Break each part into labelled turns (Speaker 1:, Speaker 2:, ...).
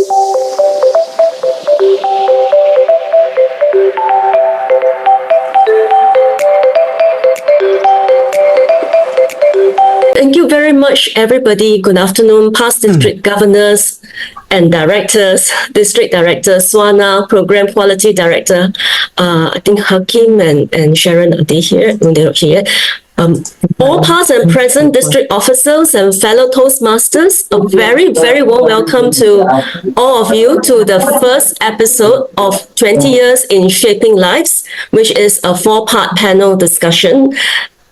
Speaker 1: Thank you very much, everybody. Good afternoon, past district governors and directors, district director, Swana, program quality director. I think Hakim and Sharon, are they here? No, they're not here. All past and present district officers and fellow Toastmasters, a very, very warm welcome to all of you to the first episode of 20 Years in Shaping Lives, which is a 4-part panel discussion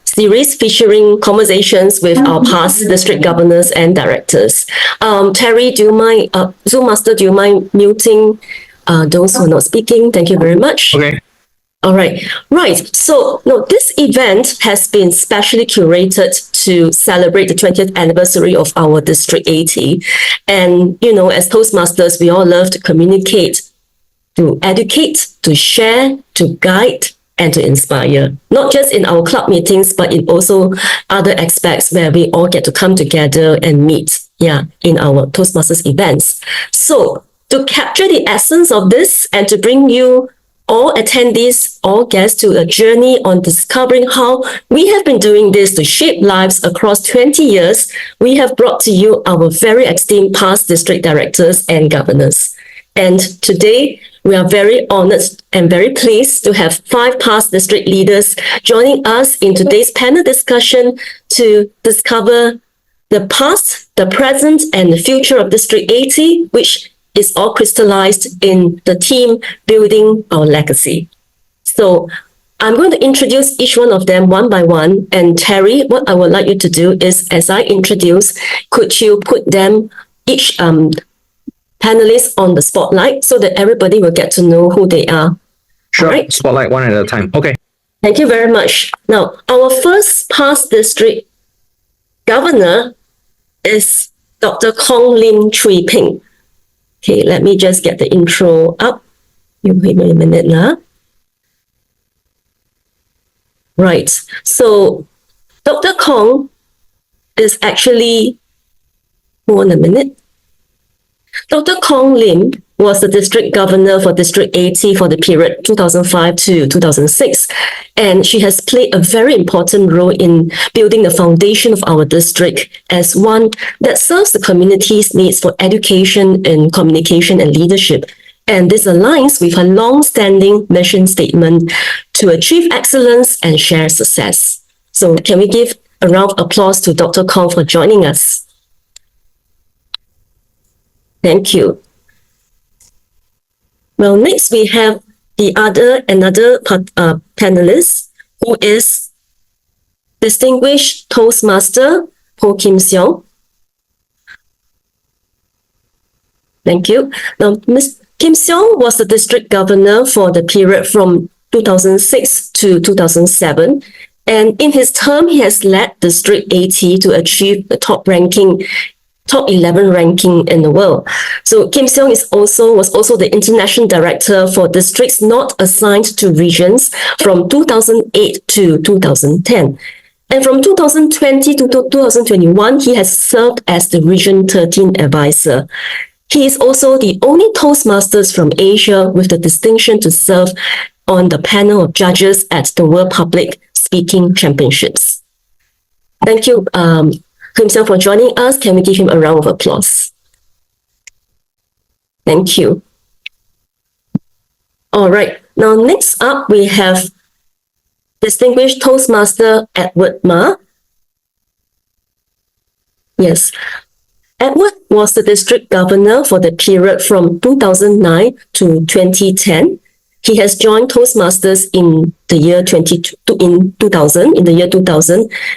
Speaker 1: series featuring conversations with our past district governors and directors. Terry, do you mind, Zoom Master, do you mind muting those who are not speaking? Thank you very much.
Speaker 2: Okay.
Speaker 1: All right. Right. So, no, this event has been specially curated to celebrate the 20th anniversary of our District 80. And, you know, as Toastmasters, we all love to communicate, to educate, to share, to guide, and to inspire, not just in our club meetings, but in also other aspects where we all get to come together and meet, in our Toastmasters events. So to capture the essence of this and to bring you all attendees, all guests to a journey on discovering how we have been doing this to shape lives across 20 years, we have brought to you our very esteemed past district directors and governors. And today, we are very honored and very pleased to have 5 past district leaders joining us in today's panel discussion to discover the past, the present, and the future of District 80, which is all crystallized in the theme Building Our Legacy. So I'm going to introduce each one of them one by one. And Terry, what I would like you to do is, as I introduce, could you put them each panelists on the spotlight so that everybody will get to know who they are.
Speaker 2: Sure. Right. Spotlight one at a time. Okay.
Speaker 1: Thank you very much. Now, our first past district governor is Dr. Khong-Lim Chui Ping. Okay, let me just get the intro up. You wait a minute now. Right. So, Dr. Khong is actually, hold on a minute. Dr. Khong-Lim was the district governor for District 80 for the period 2005 to 2006. And she has played a very important role in building the foundation of our district as one that serves the community's needs for education and communication and leadership. And this aligns with her long-standing mission statement to achieve excellence and share success. So can we give a round of applause to Dr. Khong for joining us? Thank you. Well, next we have another panelist who is distinguished Toastmaster Poh Kim Siong. Thank you. Now, Ms. Kim Siong was the district governor for the period from 2006 to 2007. And in his term, he has led District 80 to achieve the top 11 ranking in the world. So Kim Siong was also the international director for districts not assigned to regions from 2008 to 2010. And from 2020 to 2021, he has served as the Region 13 advisor. He is also the only Toastmasters from Asia with the distinction to serve on the panel of judges at the World Public Speaking Championships. Thank you, Kim Siong, for joining us. Can we give him a round of applause? Thank you. All right. Now, next up, we have distinguished Toastmaster Edward Ma. Yes. Edward was the district governor for the period from 2009 to 2010. He has joined Toastmasters in the year 2000,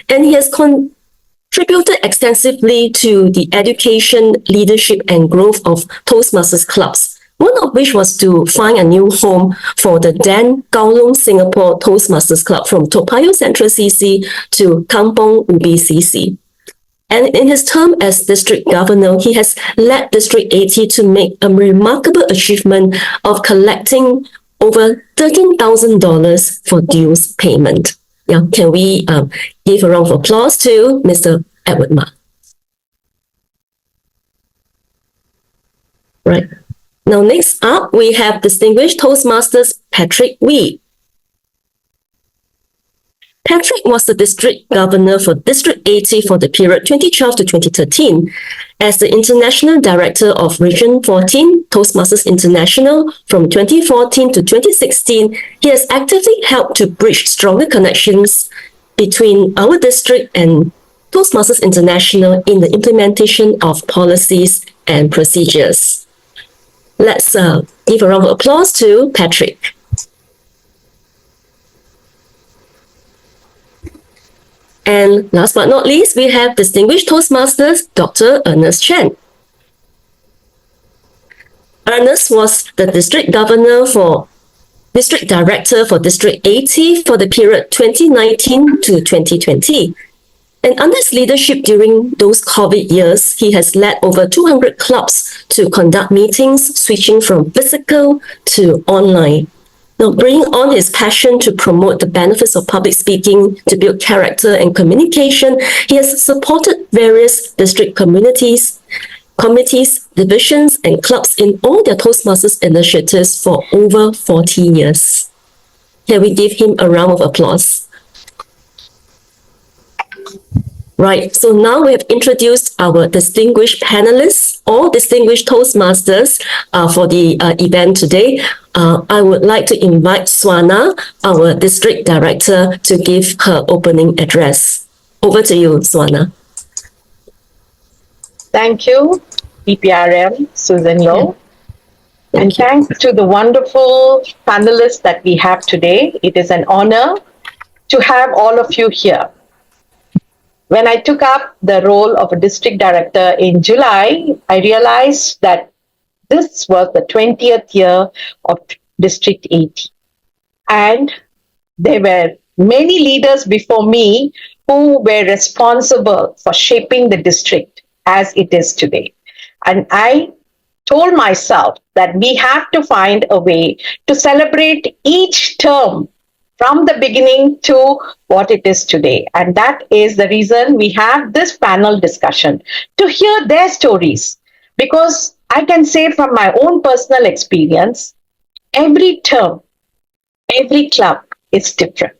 Speaker 1: and he has contributed extensively to the education, leadership, and growth of Toastmasters clubs, one of which was to find a new home for the then Kowloon Singapore Toastmasters Club from Toa Payoh Central CC to Kampong Ubi CC. And in his term as district governor, he has led District 80 to make a remarkable achievement of collecting over $13,000 for dues payment. Yeah, can we give a round of applause to Mr. Edward Ma? Right. Now, next up, we have distinguished Toastmasters Patrick Wee. Patrick was the district governor for District 80 for the period 2012 to 2013. As the international director of Region 14, Toastmasters International, from 2014 to 2016, he has actively helped to bridge stronger connections between our district and Toastmasters International in the implementation of policies and procedures. Let's give a round of applause to Patrick. And last but not least, we have distinguished Toastmasters Dr. Ernest Chen. Ernest was the district governor for district director for District 80 for the period 2019 to 2020. And under his leadership during those COVID years, he has led over 200 clubs to conduct meetings, switching from physical to online. Now, bringing on his passion to promote the benefits of public speaking, to build character and communication, he has supported various district committees, divisions, and clubs in all their Toastmasters initiatives for over 40 years. Can we give him a round of applause? Right, so now we have introduced our distinguished panelists, all distinguished Toastmasters for the event today. I would like to invite Swana, our district director, to give her opening address. Over to you, Swana.
Speaker 3: Thank you, PPRM, Susan Low. And thanks to the wonderful panelists that we have today. It is an honor to have all of you here. When I took up the role of a district director in July, I realized that this was the 20th year of District 80. And there were many leaders before me who were responsible for shaping the district as it is today. And I told myself that we have to find a way to celebrate each term from the beginning to what it is today. And that is the reason we have this panel discussion, to hear their stories. Because I can say from my own personal experience, every term, every club is different.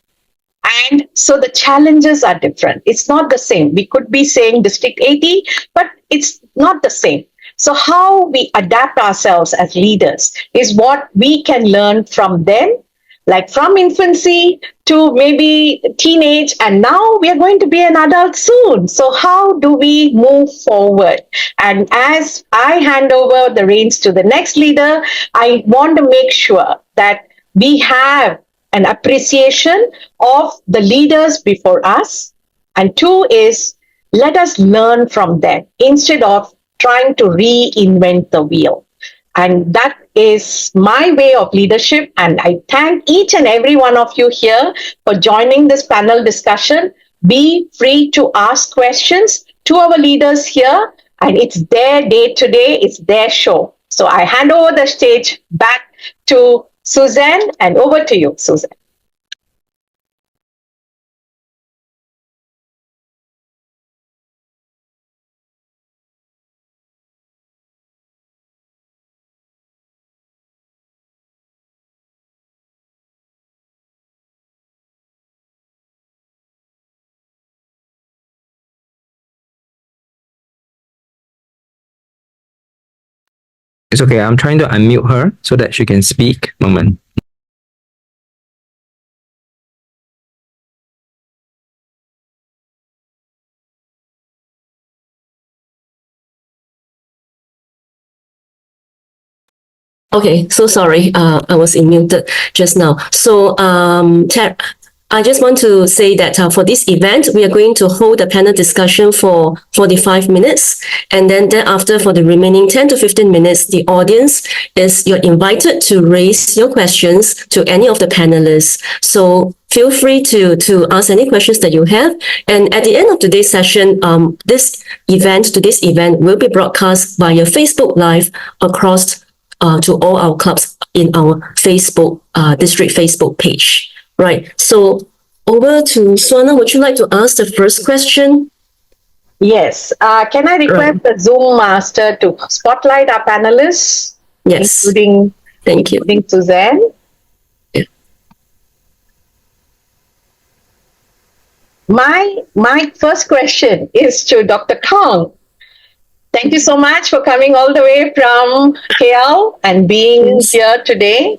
Speaker 3: And so the challenges are different. It's not the same. We could be saying District 80, but it's not the same. So how we adapt ourselves as leaders is what we can learn from them, like from infancy to maybe teenage, and now we are going to be an adult soon. So how do we move forward? And as I hand over the reins to the next leader, I want to make sure that we have an appreciation of the leaders before us. And two is, let us learn from them instead of trying to reinvent the wheel. And that is my way of leadership. And I thank each and every one of you here for joining this panel discussion. Be free to ask questions to our leaders here. And it's their day today. It's their show. So I hand over the stage back to Suzanne, and over to you, Suzanne.
Speaker 2: It's okay. I'm trying to unmute her so that she can speak. Moment.
Speaker 1: Okay, so sorry, I was muted just now. So, I just want to say that for this event, we are going to hold a panel discussion for 45 minutes. And then thereafter, for the remaining 10 to 15 minutes, the audience you're invited to raise your questions to any of the panelists. So feel free to ask any questions that you have. And at the end of today's session, today's event will be broadcast via Facebook Live across to all our clubs in our Facebook, district Facebook page. Right. So over to Swana, would you like to ask the first question?
Speaker 3: Yes. Can I request the Zoom master to spotlight our panelists,
Speaker 1: Yes.
Speaker 3: including
Speaker 1: Thank you.
Speaker 3: Suzanne?
Speaker 1: Yeah.
Speaker 3: My first question is to Dr. Khong. Thank you so much for coming all the way from KL and being
Speaker 1: Yes.
Speaker 3: here today.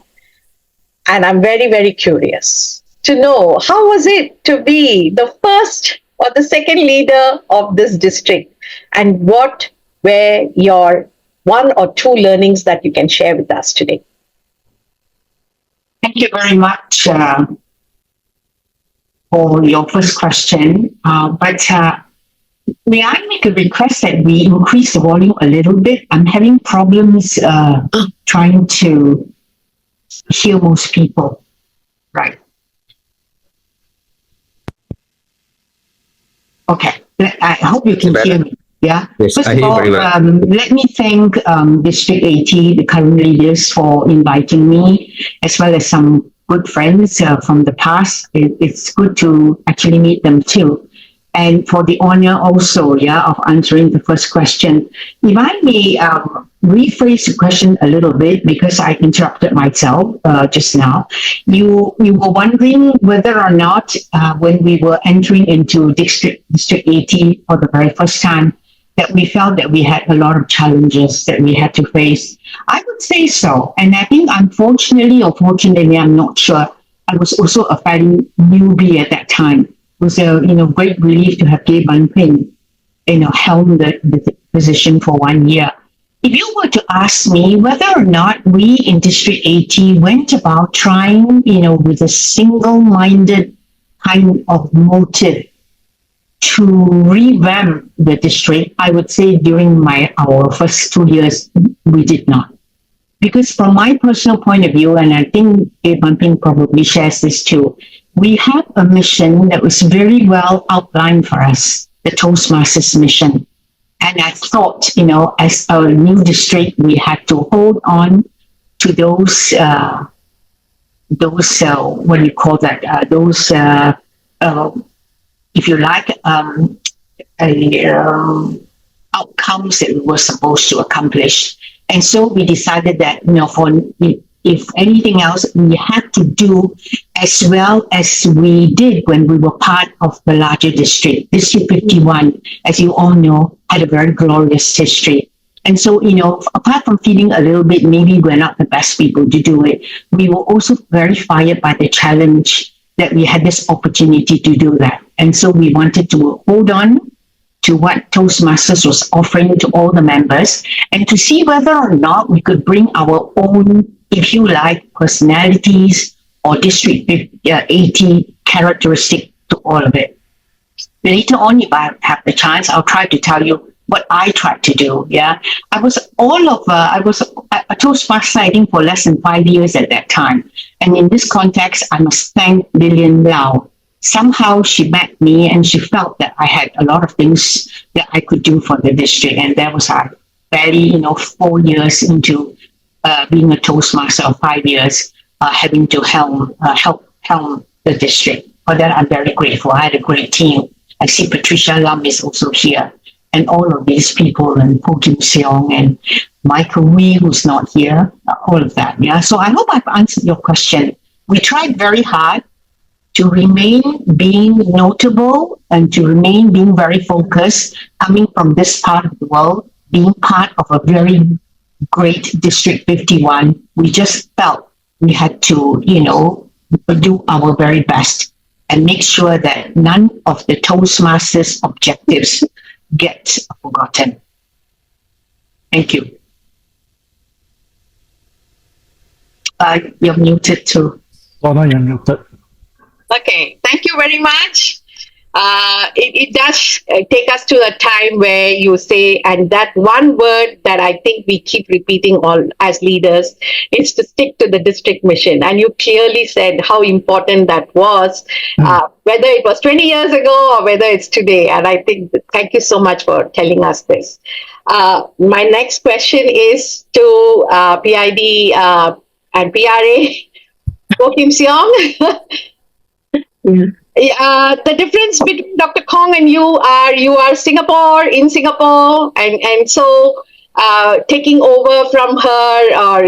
Speaker 3: And I'm very, very curious to know, how was it to be the first or the second leader of this district? And what were your one or two learnings that you can share with us today?
Speaker 4: Thank you very much for your first question. But may I make a request that we increase the volume a little bit? I'm having problems trying to hear most people. Right. Okay. I hope you can hear me. Yeah.
Speaker 2: Yes,
Speaker 4: First
Speaker 2: I
Speaker 4: of
Speaker 2: hear you
Speaker 4: all,
Speaker 2: very well.
Speaker 4: let me thank District 80, the current leaders, for inviting me, as well as some good friends from the past. It's good to actually meet them too. And for the honor also, of answering the first question. If I may rephrase the question a little bit, because I interrupted myself just now. You were wondering whether or not when we were entering into District 80 for the very first time, that we felt that we had a lot of challenges that we had to face. I would say so. And I think unfortunately or fortunately, I'm not sure, I was also a fairly newbie at that time. It was a great relief to have Gay Ban Ping, helm the position for 1 year. If you were to ask me whether or not we in District 80 went about trying, with a single-minded kind of motive to revamp the district, I would say during our first 2 years, we did not. Because from my personal point of view, and I think Gay Ban Ping probably shares this too, we have a mission that was very well outlined for us, the Toastmasters mission. And I thought, as a new district, we had to hold on to those what do you call that? If you like, outcomes that we were supposed to accomplish. And so we decided that, if anything else, we had to do as well as we did when we were part of the larger district. District 51, as you all know, had a very glorious history. And so, apart from feeling a little bit, maybe we're not the best people to do it, we were also very fired by the challenge that we had this opportunity to do that. And so we wanted to hold on to what Toastmasters was offering to all the members and to see whether or not we could bring our own, if you like, personalities or District 80 characteristic to all of it. Later on, if I have the chance, I'll try to tell you what I tried to do. I was a Toastmaster, I think, for less than 5 years at that time. And in this context, I must thank Lillian Lau. Somehow she met me and she felt that I had a lot of things that I could do for the district. And that was barely, 4 years into being a Toastmaster, or 5 years, having to help helm the district. For that, I'm very grateful. I had a great team. I see Patricia Lam is also here. And all of these people, and Poh Kim Siong and Michael Wee, who's not here, all of that. So I hope I've answered your question. We tried very hard to remain being notable and to remain being very focused, coming from this part of the world, being part of a very great District 51. We just felt we had to, do our very best and make sure that none of the Toastmasters objectives get forgotten. Thank you. You're muted too.
Speaker 5: You're muted.
Speaker 3: Okay, thank you very much. It does take us to a time where you say, and that one word that I think we keep repeating all as leaders is to stick to the district mission. And you clearly said how important that was, whether it was 20 years ago or whether it's today. And I think, thank you so much for telling us this. My next question is to PID and PRA, Poh Kim Siong. The difference between Dr. Khong and you are Singapore, in Singapore, and so taking over from her, or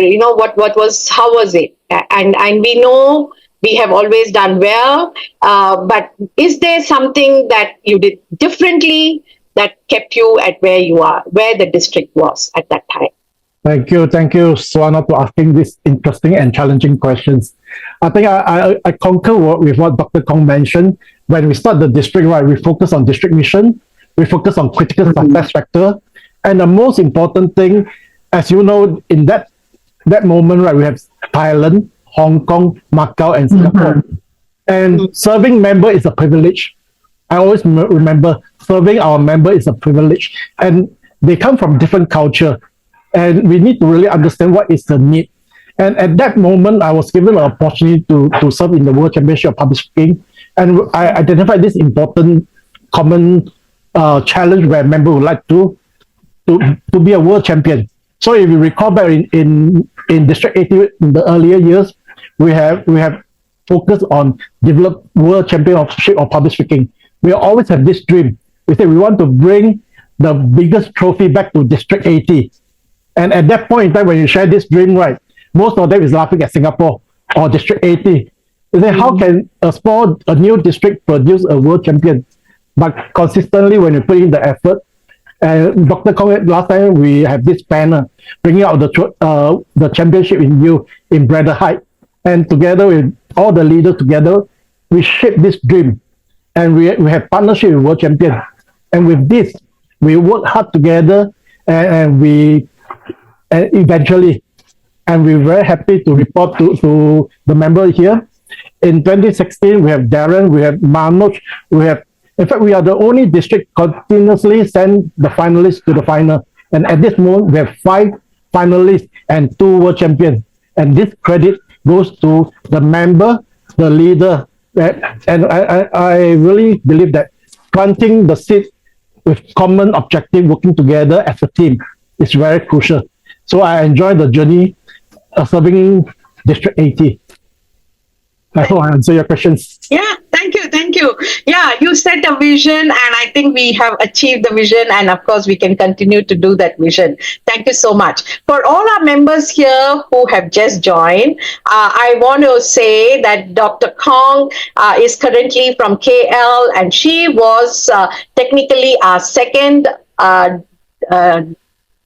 Speaker 3: how was it? And we know we have always done well, but is there something that you did differently that kept you at where you are, where the district was at that time?
Speaker 5: Thank you, Swana, for asking these interesting and challenging questions. I think I concur with what Dr. Khong mentioned. When we start the district, right, we focus on district mission, we focus on critical success factor, and the most important thing, as you know, in that moment, right, we have Thailand, Hong Kong, Macau, and Singapore. And serving member is a privilege. I always remember serving our member is a privilege, and they come from different culture. And we need to really understand what is the need. And at that moment, I was given an opportunity to serve in the World Championship of Public Speaking. And I identified this important common challenge where member would like to be a world champion. So if you recall back in District 80 in the earlier years, we have focused on develop world championship of public speaking. We always have this dream. We say we want to bring the biggest trophy back to District 80. And at that point in time, when you share this dream, right, most of them is laughing at Singapore or District 80. They say, how can a new district produce a world champion? But consistently, when you put in the effort, and Dr. Khong, last time we have this banner bringing out the championship in Brother Height, and together with all the leaders together, we shape this dream, and we have partnership with world champion, and with this we work hard together, and eventually, and we're very happy to report to the member here. In 2016, we have Darren, we have Manoj, in fact, we are the only district continuously send the finalists to the final. And at this moment, we have 5 finalists and 2 world champions. And this credit goes to the member, the leader. And I really believe that planting the seed with common objective, working together as a team is very crucial. So I enjoy the journey of serving District 80. I hope I answer your questions.
Speaker 3: Yeah, thank you. Yeah, you set a vision, and I think we have achieved the vision, and of course, we can continue to do that vision. Thank you so much. For all our members here who have just joined, I want to say that Dr. Khong is currently from KL, and she was technically our second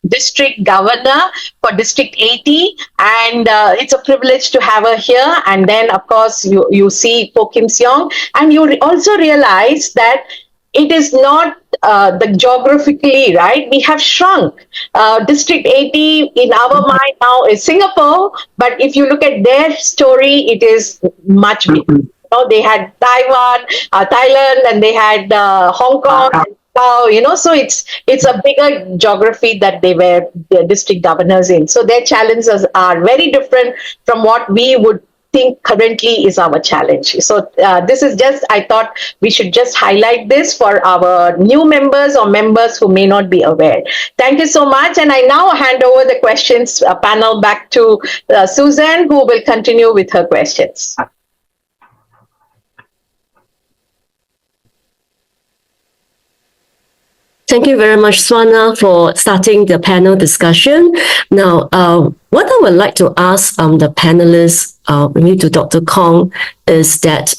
Speaker 3: district governor for District 80, and it's a privilege to have her here. And then, of course, you see Poh Kim Siong, and you also realize that it is not the geographically, right? We have shrunk. District 80 in our mind now is Singapore, but if you look at their story, it is much bigger. They had Taiwan, Thailand, and they had Hong Kong. So it's a bigger geography that they were the district governors in. So their challenges are very different from what we would think currently is our challenge. So this is just, I thought we should just highlight this for our new members or members who may not be aware. Thank you so much. And I now hand over the questions panel back to Susan, who will continue with her questions.
Speaker 1: Thank you very much, Swana, for starting the panel discussion. Now, what I would like to ask the panelists, maybe to Dr. Khong, is that,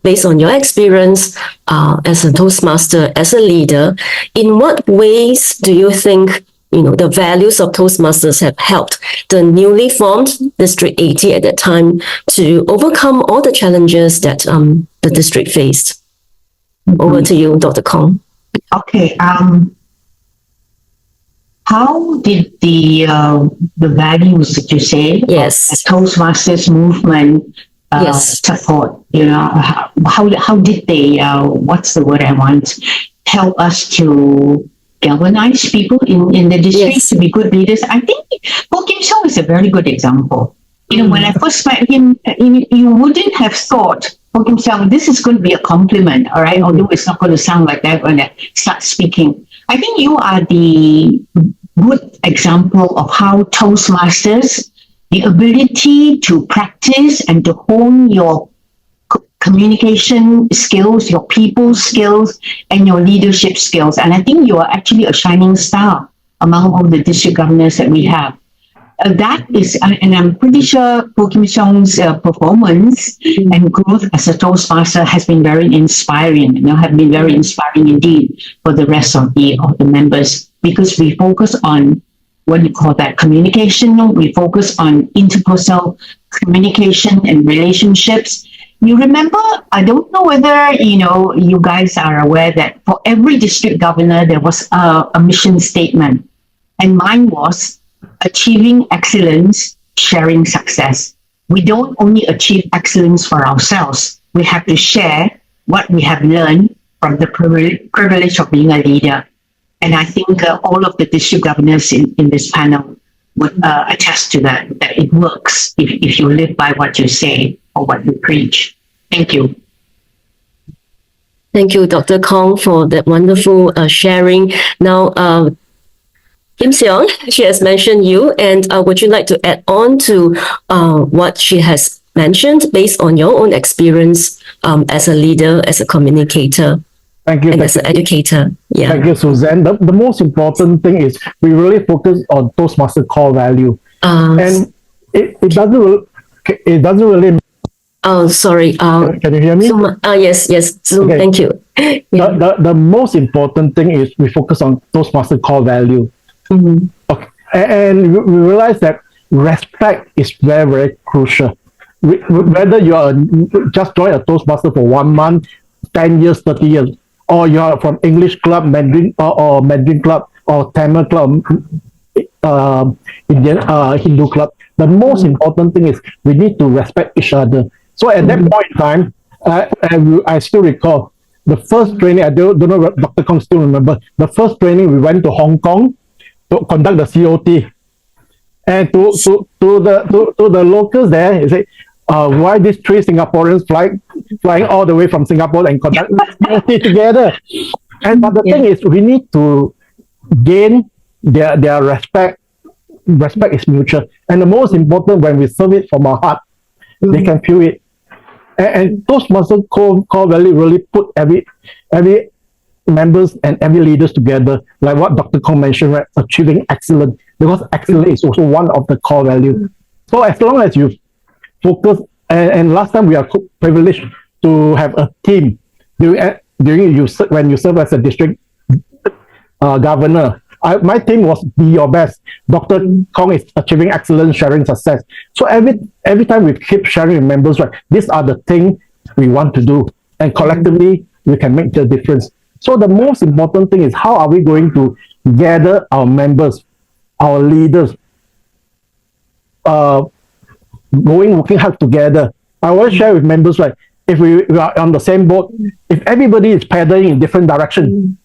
Speaker 1: based on your experience as a Toastmaster, as a leader, in what ways do you think the values of Toastmasters have helped the newly formed District 80 at that time to overcome all the challenges that the district faced? Over to you, Dr. Khong.
Speaker 4: Okay. How did the values that you say,
Speaker 1: yes,
Speaker 4: the Toastmasters movement support? How did they? What's the word I want? Help us to galvanize people in the district to be good leaders. I think Poh Kim Siong is a very good example. When I first met him, you wouldn't have thought, Poh Kim Siong, this is going to be a compliment, all right? Although it's not going to sound like that when I start speaking. I think you are the good example of how Toastmasters, the ability to practice and to hone your communication skills, your people skills, and your leadership skills. And I think you are actually a shining star among all the district governors that we have. That is, and I'm pretty sure Poh Kim Siong's performance and growth as a Toastmaster has been very inspiring, have been very inspiring indeed for the rest of the members, because we focus on what you call that communication. We focus on interpersonal communication and relationships. You remember, I don't know whether, you guys are aware that for every district governor, there was a mission statement. And mine was achieving excellence, sharing success. We don't only achieve excellence for ourselves. We have to share what we have learned from the privilege of being a leader. And I think all of the district governors in this panel would attest to that it works if you live by what you say or what you preach. Thank you.
Speaker 1: Thank you, Dr. Khong, for that wonderful sharing. Now, Kim Siong, she has mentioned you, and would you like to add on to what she has mentioned based on your own experience as a leader, as a communicator,
Speaker 5: Thank you.
Speaker 1: and as an educator? Yeah.
Speaker 5: Thank you, Suzanne. The most important thing is we really focus on Toastmaster core value, and it doesn't really.
Speaker 1: Oh, sorry.
Speaker 5: Can you hear me?
Speaker 1: Yes. Zoom,
Speaker 5: Okay.
Speaker 1: thank you. Yeah.
Speaker 5: The most important thing is we focus on Toastmaster core value.
Speaker 1: Mhm.
Speaker 5: Okay. And we realize that respect is very, very crucial. Whether you are just join a Toastmaster for 1 month, 10 years, 30 years, or you are from English club, Mandarin or Mandarin club, or Tamil club, Indian Hindu club, the most important thing is we need to respect each other. So at that point in time, I still recall the first training. I don't know if Dr. Khong still remember the first training. We went to Hong Kong to conduct the COT, and to the locals there, he said, "Why these 3 Singaporeans flying all the way from Singapore and conduct COT together?" And but the thing is, we need to gain their respect. Respect is mutual, and the most important, when we serve it from our heart, they can feel it. And Toastmaster core value really put every members and every leaders together, like what Dr. Khong mentioned, right? Achieving excellence, because excellence is also one of the core values. So as long as you focus, and last time we are privileged to have a team when you serve as a district governor. My team was be your best. Dr. Khong is achieving excellence, sharing success. So every time we keep sharing with members, right? These are the things we want to do, and collectively we can make the difference. So the most important thing is, how are we going to gather our members, our leaders, working hard together? I always share with members, like, if we are on the same boat, if everybody is paddling in different directions,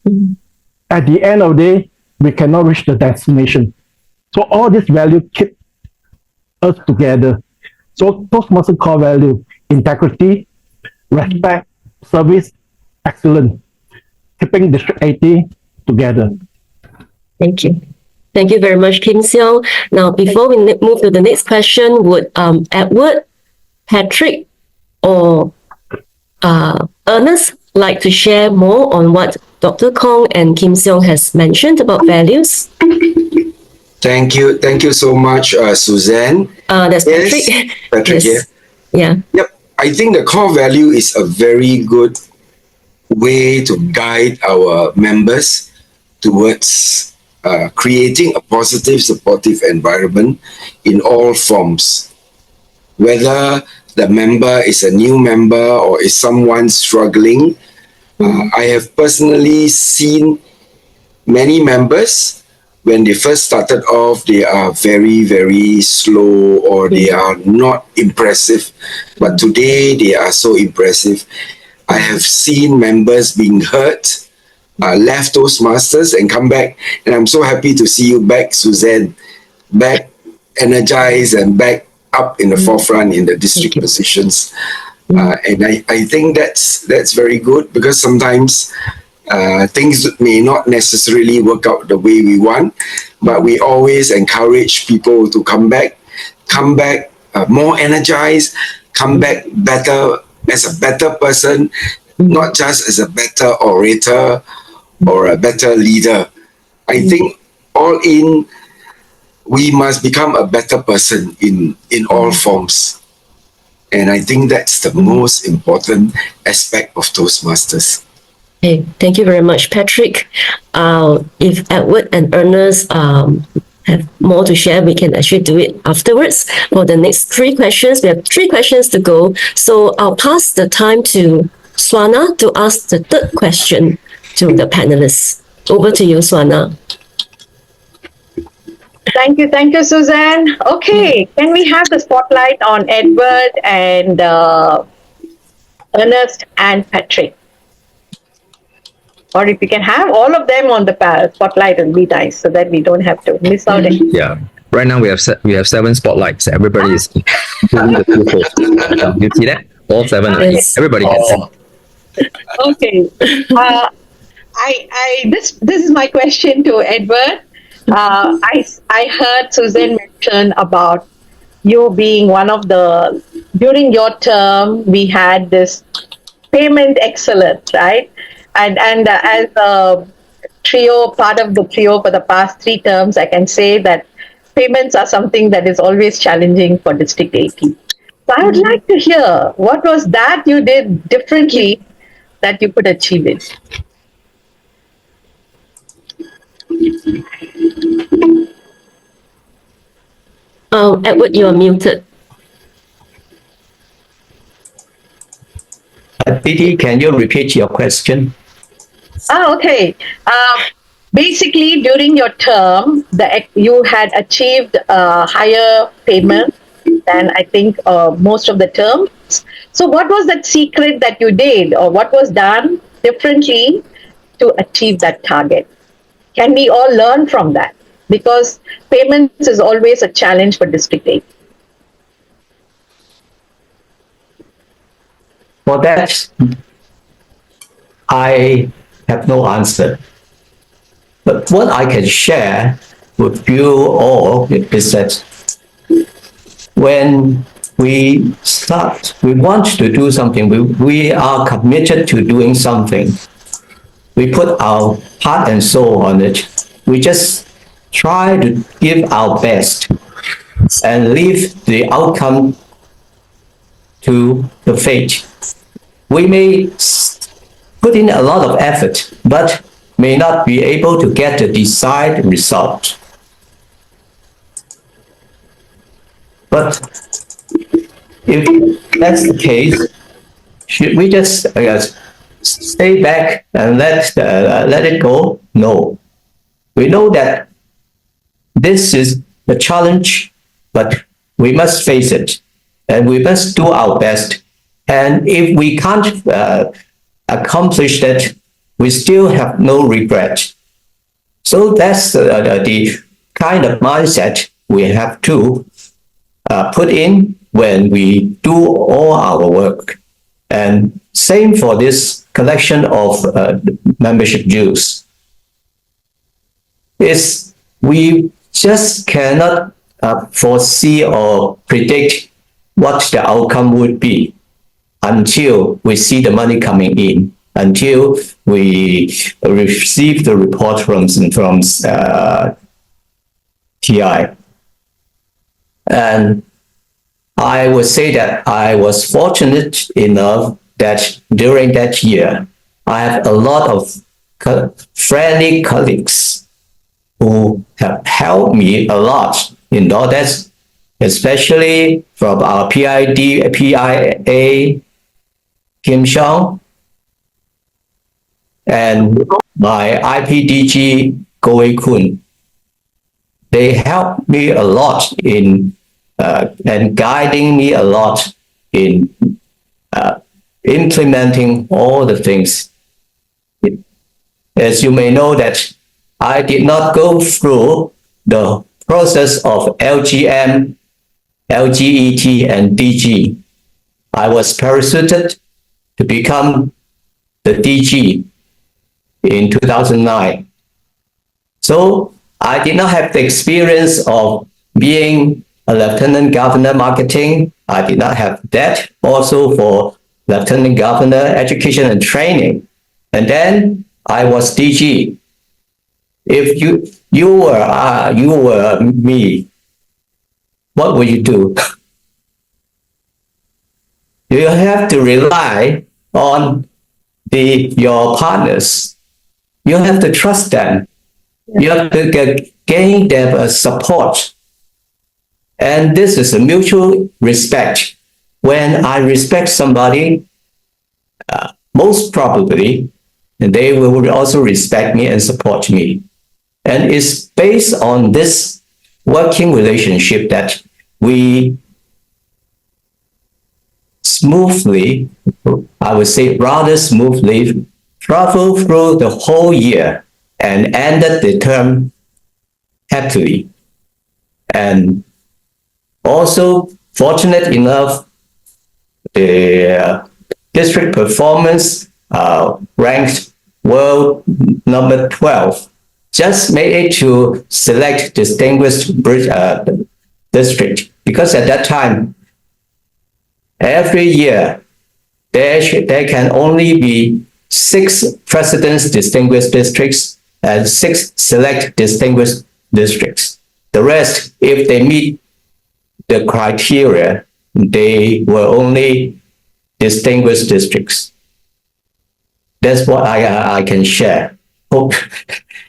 Speaker 5: at the end of the day, we cannot reach the destination. So all this value keep us together. So Toastmaster core value: integrity, respect, service, excellence, keeping District 80 together.
Speaker 1: Thank you. Thank you very much, Kim Siong. Now, before we move to the next question, would Edward, Patrick, or Ernest like to share more on what Dr. Khong and Kim Siong has mentioned about values?
Speaker 6: Thank you so much, Suzanne.
Speaker 1: That's
Speaker 6: Yes,
Speaker 1: Patrick.
Speaker 6: Patrick here.
Speaker 1: Yeah.
Speaker 6: Yep, I think the core value is a very good way to guide our members towards creating a positive, supportive environment in all forms. Whether the member is a new member or is someone struggling, I have personally seen many members, when they first started off, they are very, very slow, or they are not impressive. But today, they are so impressive. I have seen members being hurt, left Toastmasters and come back. And I'm so happy to see you back, Suzanne, back energized and back up in the forefront in the district positions. And I think that's very good, because sometimes things may not necessarily work out the way we want, but we always encourage people to come back more energized, come back better as a better person, not just as a better orator or a better leader. I think all in, we must become a better person in all forms. And I think that's the most important aspect of Toastmasters.
Speaker 1: Okay, thank you very much, Patrick. If Edward and Ernest have more to share, we can actually do it afterwards. For the next three questions, we have three questions to go. So I'll pass the time to Swana to ask the third question to the panelists. Over to you, Swana.
Speaker 3: Thank you, Suzanne. Okay, can we have the spotlight on Edward and Ernest and Patrick? Or if you can have all of them on the spotlight, it'll be nice so that we don't have to miss out.
Speaker 2: Yeah. Right now we have 7 spotlights. Everybody is doing the two posts. You see that? All 7.
Speaker 1: Yes.
Speaker 2: Everybody can see.
Speaker 3: Okay. This is my question to Edward. I heard Suzanne mention about you being one of the, during your term, we had this payment excellence, right? And as a trio, part of the trio for the past 3 terms, I can say that payments are something that is always challenging for District 80. So I would like to hear, what was that you did differently that you could achieve it?
Speaker 1: Edward, you are muted.
Speaker 7: Didi, can you repeat your question?
Speaker 3: Okay. Basically, during your term, you had achieved higher payment than I think most of the terms. So what was that secret that you did, or what was done differently to achieve that target? Can we all learn from that? Because payments is always a challenge for District 8.
Speaker 7: For that, I have no answer. But what I can share with you all is that when we want to do something, we are committed to doing something. We put our heart and soul on it. We just try to give our best and leave the outcome to the fate. We may put in a lot of effort, but may not be able to get the desired result. But if that's the case, should we just stay back and let it go? No. We know that this is a challenge, but we must face it, and we must do our best. And if we can't accomplish that, we still have no regret. So that's the kind of mindset we have to put in when we do all our work. And same for this collection of membership dues. We just cannot foresee or predict what the outcome would be until we see the money coming in, until we receive the report from TI. And I would say that I was fortunate enough that during that year, I have a lot of friendly colleagues who have helped me a lot in all that, especially from our PIA, Kim Siong, and my IPDG, Goei Kun. They helped me a lot in and guiding me a lot in implementing all the things. As you may know that I did not go through the process of LGM, LGET, and DG. I was parachuted to become the DG in 2009. So I did not have the experience of being a lieutenant governor marketing. I did not have that also for Lieutenant Governor, Education and Training, and then I was DG. If you were me, what would you do? You have to rely on your partners. You have to trust them. You have to gain their support. And this is a mutual respect. When I respect somebody, most probably they will also respect me and support me. And it's based on this working relationship that we smoothly, I would say rather smoothly, travel through the whole year and ended the term happily. And also fortunate enough, the district performance ranked world number 12, just made it to select distinguished district, because at that time, every year, there can only be 6 president's distinguished districts and 6 select distinguished districts. The rest, if they meet the criteria, they were only distinguished districts. That's what I can share. Hope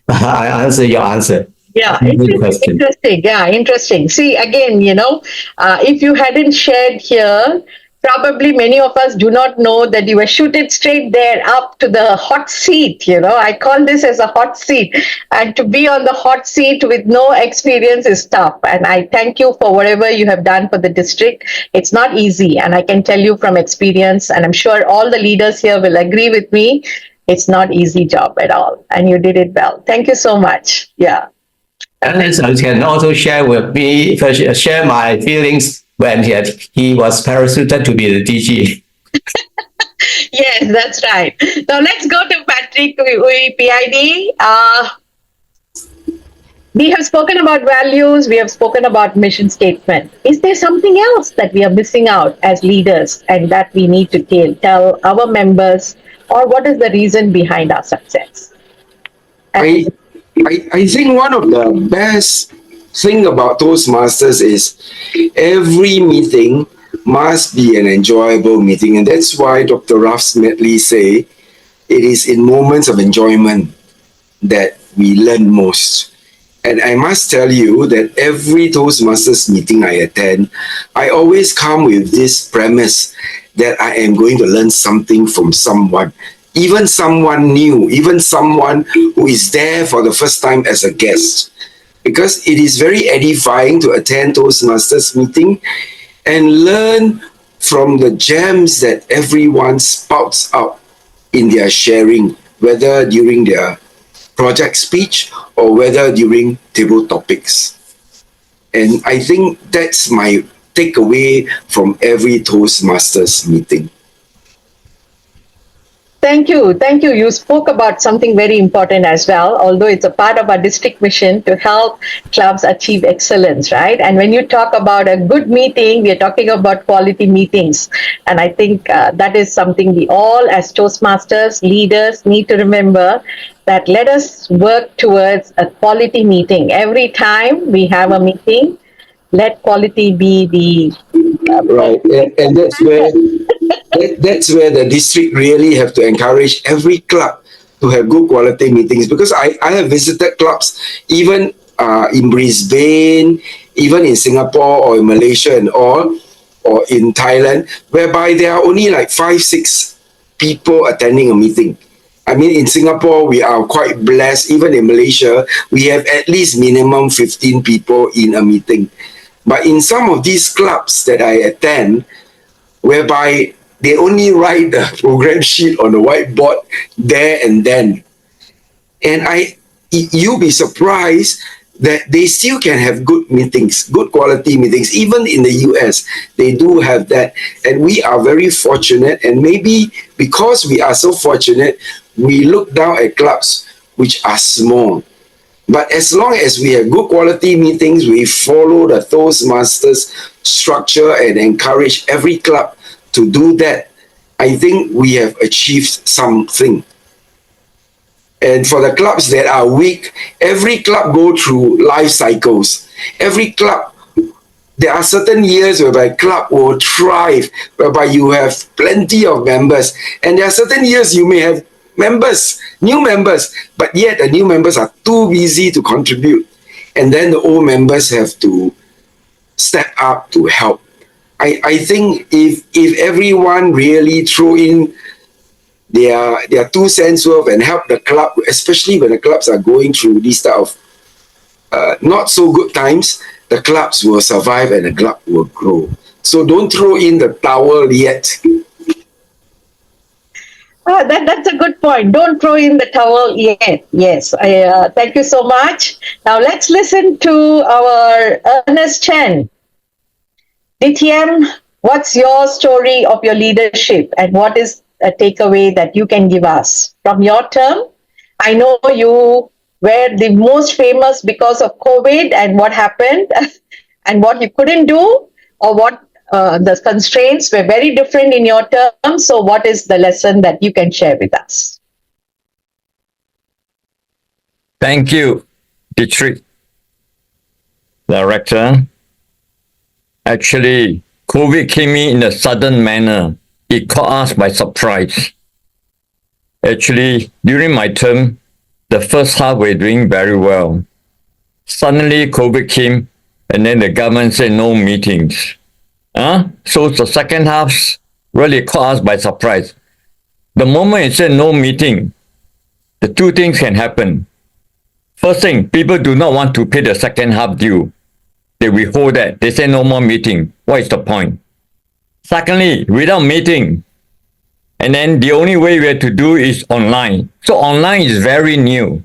Speaker 7: I answer your answer.
Speaker 3: Yeah,
Speaker 7: Question.
Speaker 3: interesting. Yeah, interesting. See, again, if you hadn't shared here, probably many of us do not know that you were shooted straight there up to the hot seat. I call this as a hot seat. And to be on the hot seat with no experience is tough. And I thank you for whatever you have done for the district. It's not easy. And I can tell you from experience, and I'm sure all the leaders here will agree with me, it's not easy job at all. And you did it well. Thank you so much. Yeah.
Speaker 7: Ernest can also share my feelings when he was parachuted to be the DG.
Speaker 3: Yes, that's right. Now let's go to Patrick, Oei, PID. We have spoken about values, we have spoken about mission statement. Is there something else that we are missing out as leaders and that we need to tell our members, or what is the reason behind our success?
Speaker 6: I think one of the best thing about Toastmasters is every meeting must be an enjoyable meeting, and that's why Dr. Ralph Smedley say it is in moments of enjoyment that we learn most. And I must tell you that every Toastmasters meeting I attend, I always come with this premise that I am going to learn something from someone, even someone new, even someone who is there for the first time as a guest. Because it is very edifying to attend Toastmasters meeting and learn from the gems that everyone spouts out in their sharing, whether during their project speech or whether during table topics. And I think that's my takeaway from every Toastmasters meeting.
Speaker 3: Thank you. Thank you. You spoke about something very important as well, although it's a part of our district mission to help clubs achieve excellence, right? And when you talk about a good meeting, we are talking about quality meetings. And I think that is something we all as Toastmasters, leaders need to remember, that let us work towards a quality meeting. Every time we have a meeting, let quality be the...
Speaker 6: Right. And that's where the district really have to encourage every club to have good quality meetings, because I have visited clubs even in Brisbane, even in Singapore or in Malaysia and all, or in Thailand, whereby there are only like 5-6 people attending a meeting. I mean, in Singapore, we are quite blessed. Even in Malaysia, we have at least minimum 15 people in a meeting. But in some of these clubs that I attend, whereby they only write the program sheet on the whiteboard there and then. And you'll be surprised that they still can have good meetings, good quality meetings. Even in the US, they do have that. And we are very fortunate. And maybe because we are so fortunate, we look down at clubs which are small. But as long as we have good quality meetings, we follow the Toastmasters structure and encourage every club to do that. I think we have achieved something. And for the clubs that are weak, every club go through life cycles. Every club, there are certain years whereby club will thrive, whereby you have plenty of members. And there are certain years you may have members, new members, but yet the new members are too busy to contribute. And then the old members have to step up to help. I think if everyone really throw in their 2 cents worth and help the club, especially when the clubs are going through these type of not so good times, the clubs will survive and the club will grow. So don't throw in the towel yet.
Speaker 3: That's a good point. Don't throw in the towel yet. Yes, thank you so much. Now let's listen to our Ernest Chen. DTM, what's your story of your leadership and what is a takeaway that you can give us from your term? I know you were the most famous because of COVID and what happened and what you couldn't do, or what the constraints were very different in your term. So what is the lesson that you can share with us?
Speaker 8: Thank you, District Director. Actually, COVID came in a sudden manner. It caught us by surprise. Actually, during my term, the first half we're doing very well. Suddenly, COVID came, and then the government said no meetings. So the second half really caught us by surprise. The moment it said no meeting, the two things can happen. First thing, people do not want to pay the second half due. They withhold that. They say no more meeting. What is the point? Secondly, without meeting, and then the only way we have to do is online. So online is very new.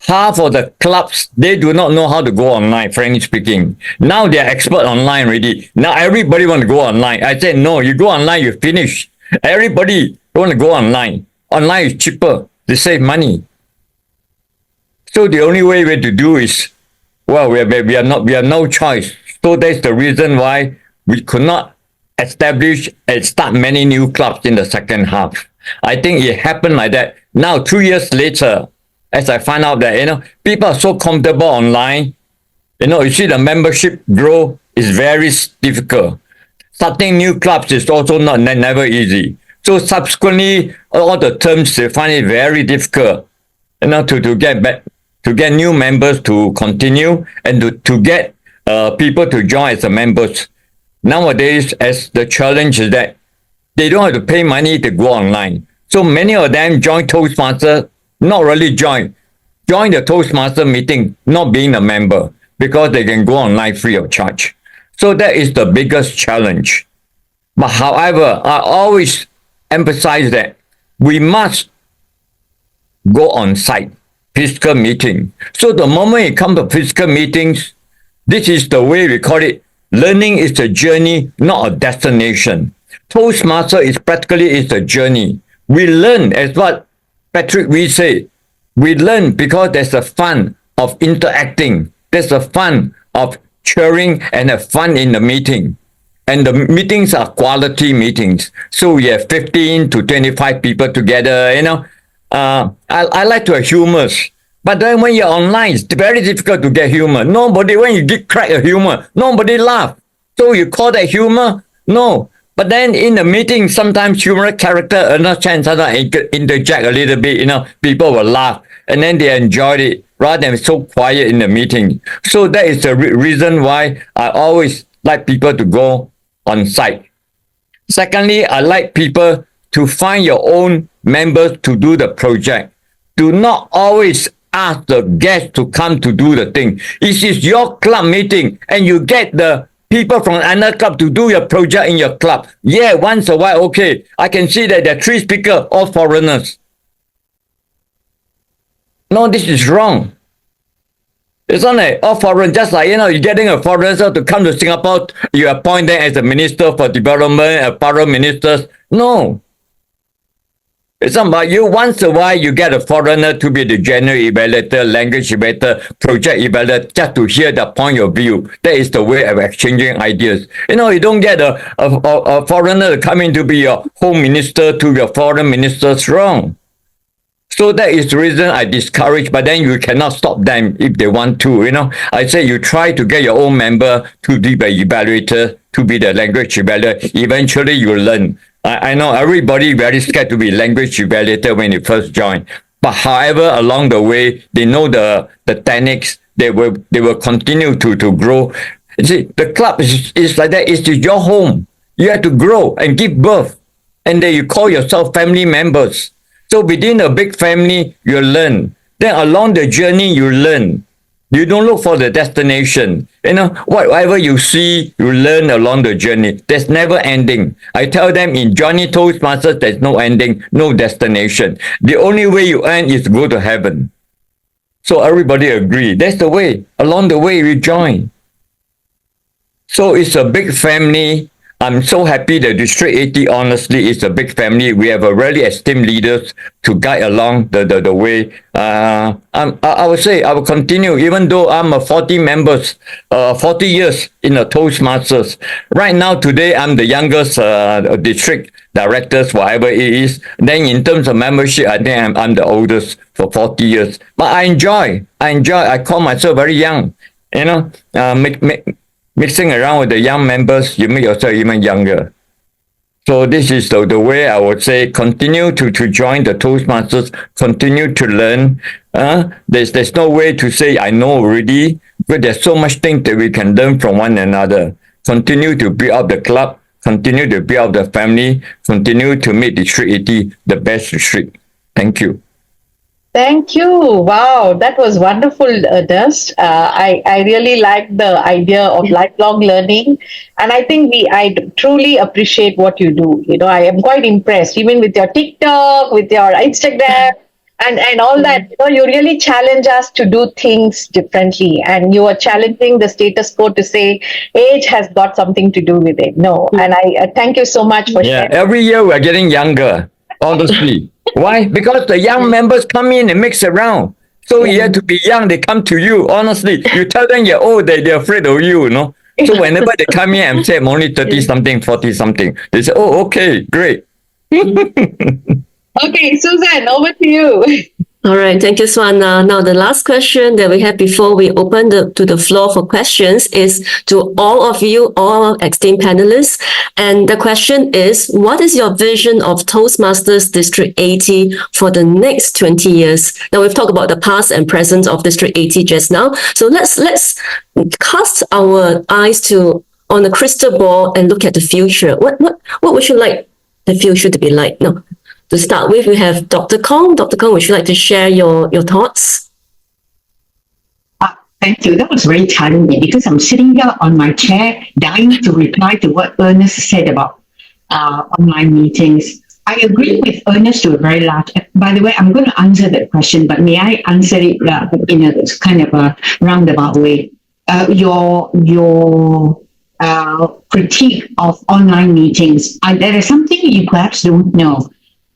Speaker 8: Half of the clubs, they do not know how to go online, frankly speaking. Now they are expert online already. Now everybody want to go online. I said, no, you go online, you finish. Everybody want to go online. Online is cheaper. They save money. So the only way we have to do is, well, we have no choice. So that's the reason why we could not establish and start many new clubs in the second half. I think it happened like that. Now, 2 years later, as I find out that, people are so comfortable online, you see the membership grow is very difficult. Starting new clubs is also never easy. So subsequently, all the terms, they find it very difficult, to get new members to continue and to get people to join as the members. Nowadays, as the challenge is that they don't have to pay money to go online. So many of them join Toastmasters, not really join the Toastmaster meeting, not being a member, because they can go online free of charge. So that is the biggest challenge. But however, I always emphasize that we must go on site, physical meeting. So the moment it comes to physical meetings, this is the way we call it. Learning is a journey, not a destination. Toastmaster is a journey. We learn, as what Patrick we say, we learn because there's a fun of interacting. There's a fun of cheering and a fun in the meeting. And the meetings are quality meetings. So we have 15 to 25 people together, I like to have humors. But then when you're online, it's very difficult to get humor. When you crack a humor, nobody laugh. So you call that humor? No. But then in the meeting, sometimes humorous character, Ernest Chen sometimes interject a little bit, people will laugh. And then they enjoyed it rather than so quiet in the meeting. So that is the reason why I always like people to go on site. Secondly, I like people to find your own members to do the project. Do not always ask the guests to come to do the thing. It is your club meeting and you get the people from another club to do your project in your club. Yeah, once a while, okay. I can see that there are 3 speakers, all foreigners. No, this is wrong. It's not like all foreign, just like, you're getting a foreigner to come to Singapore, you appoint them as a minister for development, a foreign minister. No. It's not about you. Once a while, you get a foreigner to be the general evaluator, language evaluator, project evaluator, just to hear the point of view. That is the way of exchanging ideas. You don't get a foreigner to come in to be your home minister to your foreign ministers. Wrong. So that is the reason I discourage, but then you cannot stop them if they want to. I say you try to get your own member to be the evaluator, to be the language evaluator. Eventually you learn. I know everybody very scared to be language evaluator when you first join. But however, along the way, they know the techniques, they will continue to grow. You see, the club is like that. It's your home. You have to grow and give birth. And then you call yourself family members. So within a big family, you learn. Then along the journey, you learn. You don't look for the destination. Whatever you see, you learn along the journey. There's never ending. I tell them in Johnny Toastmasters, there's no ending, no destination. The only way you end is to go to heaven. So everybody agree. That's the way. Along the way, we join. So it's a big family. I'm so happy that District 80 honestly is a big family. We have a really esteemed leaders to guide along the way. I would say I will continue, even though I'm a 40 years in the Toastmasters. Right now, today, I'm the youngest district directors, whatever it is. Then in terms of membership, I think I'm the oldest for 40 years. But I enjoy. I call myself very young. Mixing around with the young members, you make yourself even younger. So this is the way I would say, continue to join the Toastmasters, continue to learn. There's no way to say, I know already, but there's so much things that we can learn from one another. Continue to build up the club, continue to build up the family, continue to make District 80 the best district. Thank you.
Speaker 3: Thank you. Wow, that was wonderful, Ernest. I really like the idea of lifelong learning, and I think I truly appreciate what you do. I am quite impressed, even with your TikTok, with your Instagram, and all that. You really challenge us to do things differently, and you are challenging the status quo to say age has got something to do with it. No, and I thank you so much for sharing.
Speaker 8: Every year we're getting younger. Honestly. Why? Because the young members come in and mix around. So you have to be young, they come to you. Honestly, you tell them you're old, they're afraid of you, So whenever they come in and say, I'm only 30-something, 40-something, they say, oh, okay, great.
Speaker 3: Okay, Susan, over to you.
Speaker 1: All right, thank you, Swana. Now, the last question that we have before we open to the floor for questions is to all of you, all our esteemed panelists. And the question is, what is your vision of Toastmasters District 80 for the next 20 years? Now, we've talked about the past and present of District 80 just now. So let's cast our eyes on the crystal ball and look at the future. What would you like the future to be like? No. To start with, we have Dr. Khong. Dr. Khong, would you like to share your thoughts?
Speaker 4: Thank you. That was very challenging because I'm sitting here on my chair dying to reply to what Ernest said about online meetings. I agree with Ernest to a very large. By the way, I'm going to answer that question, but may I answer it in a kind of a roundabout way? Your critique of online meetings. There is something you perhaps don't know.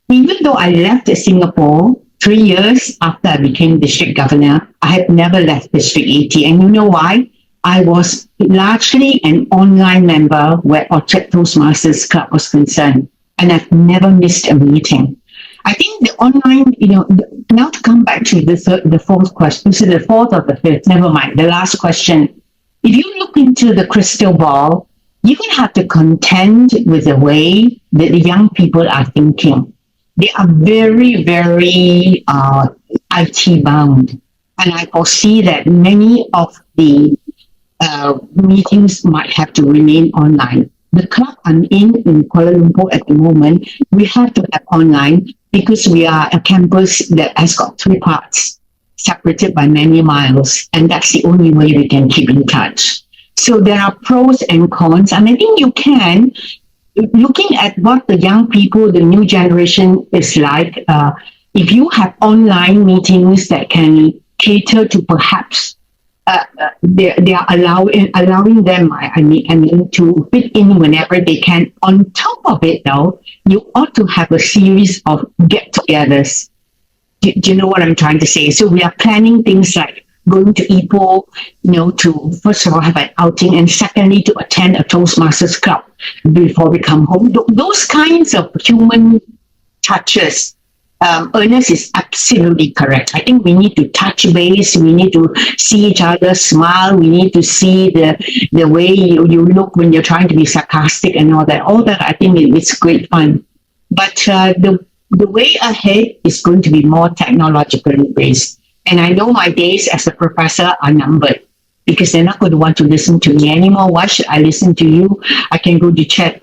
Speaker 4: Even though I left Singapore 3 years after I became district governor, I have never left District 80. And you know why? I was largely an online member where Orchard Toastmasters Club was concerned. And I've never missed a meeting. I think the online, now to come back to the fourth question, so the fourth or the fifth, never mind, the last question. If you look into the crystal ball, you're going to have to contend with the way that the young people are thinking. They are very, very IT bound. And I foresee that many of the meetings might have to remain online. The club I'm in Kuala Lumpur at the moment, we have to have online because we are a campus that has got 3 parts, separated by many miles. And that's the only way we can keep in touch. So there are pros and cons. And I think you can, looking at what the young people, the new generation is like, if you have online meetings that can cater to perhaps they are allowing them, I mean, to fit in whenever they can. On top of it, though, you ought to have a series of get-togethers. Do you know what I'm trying to say? So we are planning things like going to Ipoh, to first of all have an outing, and secondly to attend a Toastmasters club before we come home. Those kinds of human touches. Ernest is absolutely correct. I think we need to touch base. We need to see each other smile. We need to see the way you look when you're trying to be sarcastic and all that. All that, I think it's great fun. But the way ahead is going to be more technologically based. And I know my days as a professor are numbered because they're not going to want to listen to me anymore. Why should I listen to you? I can go to chat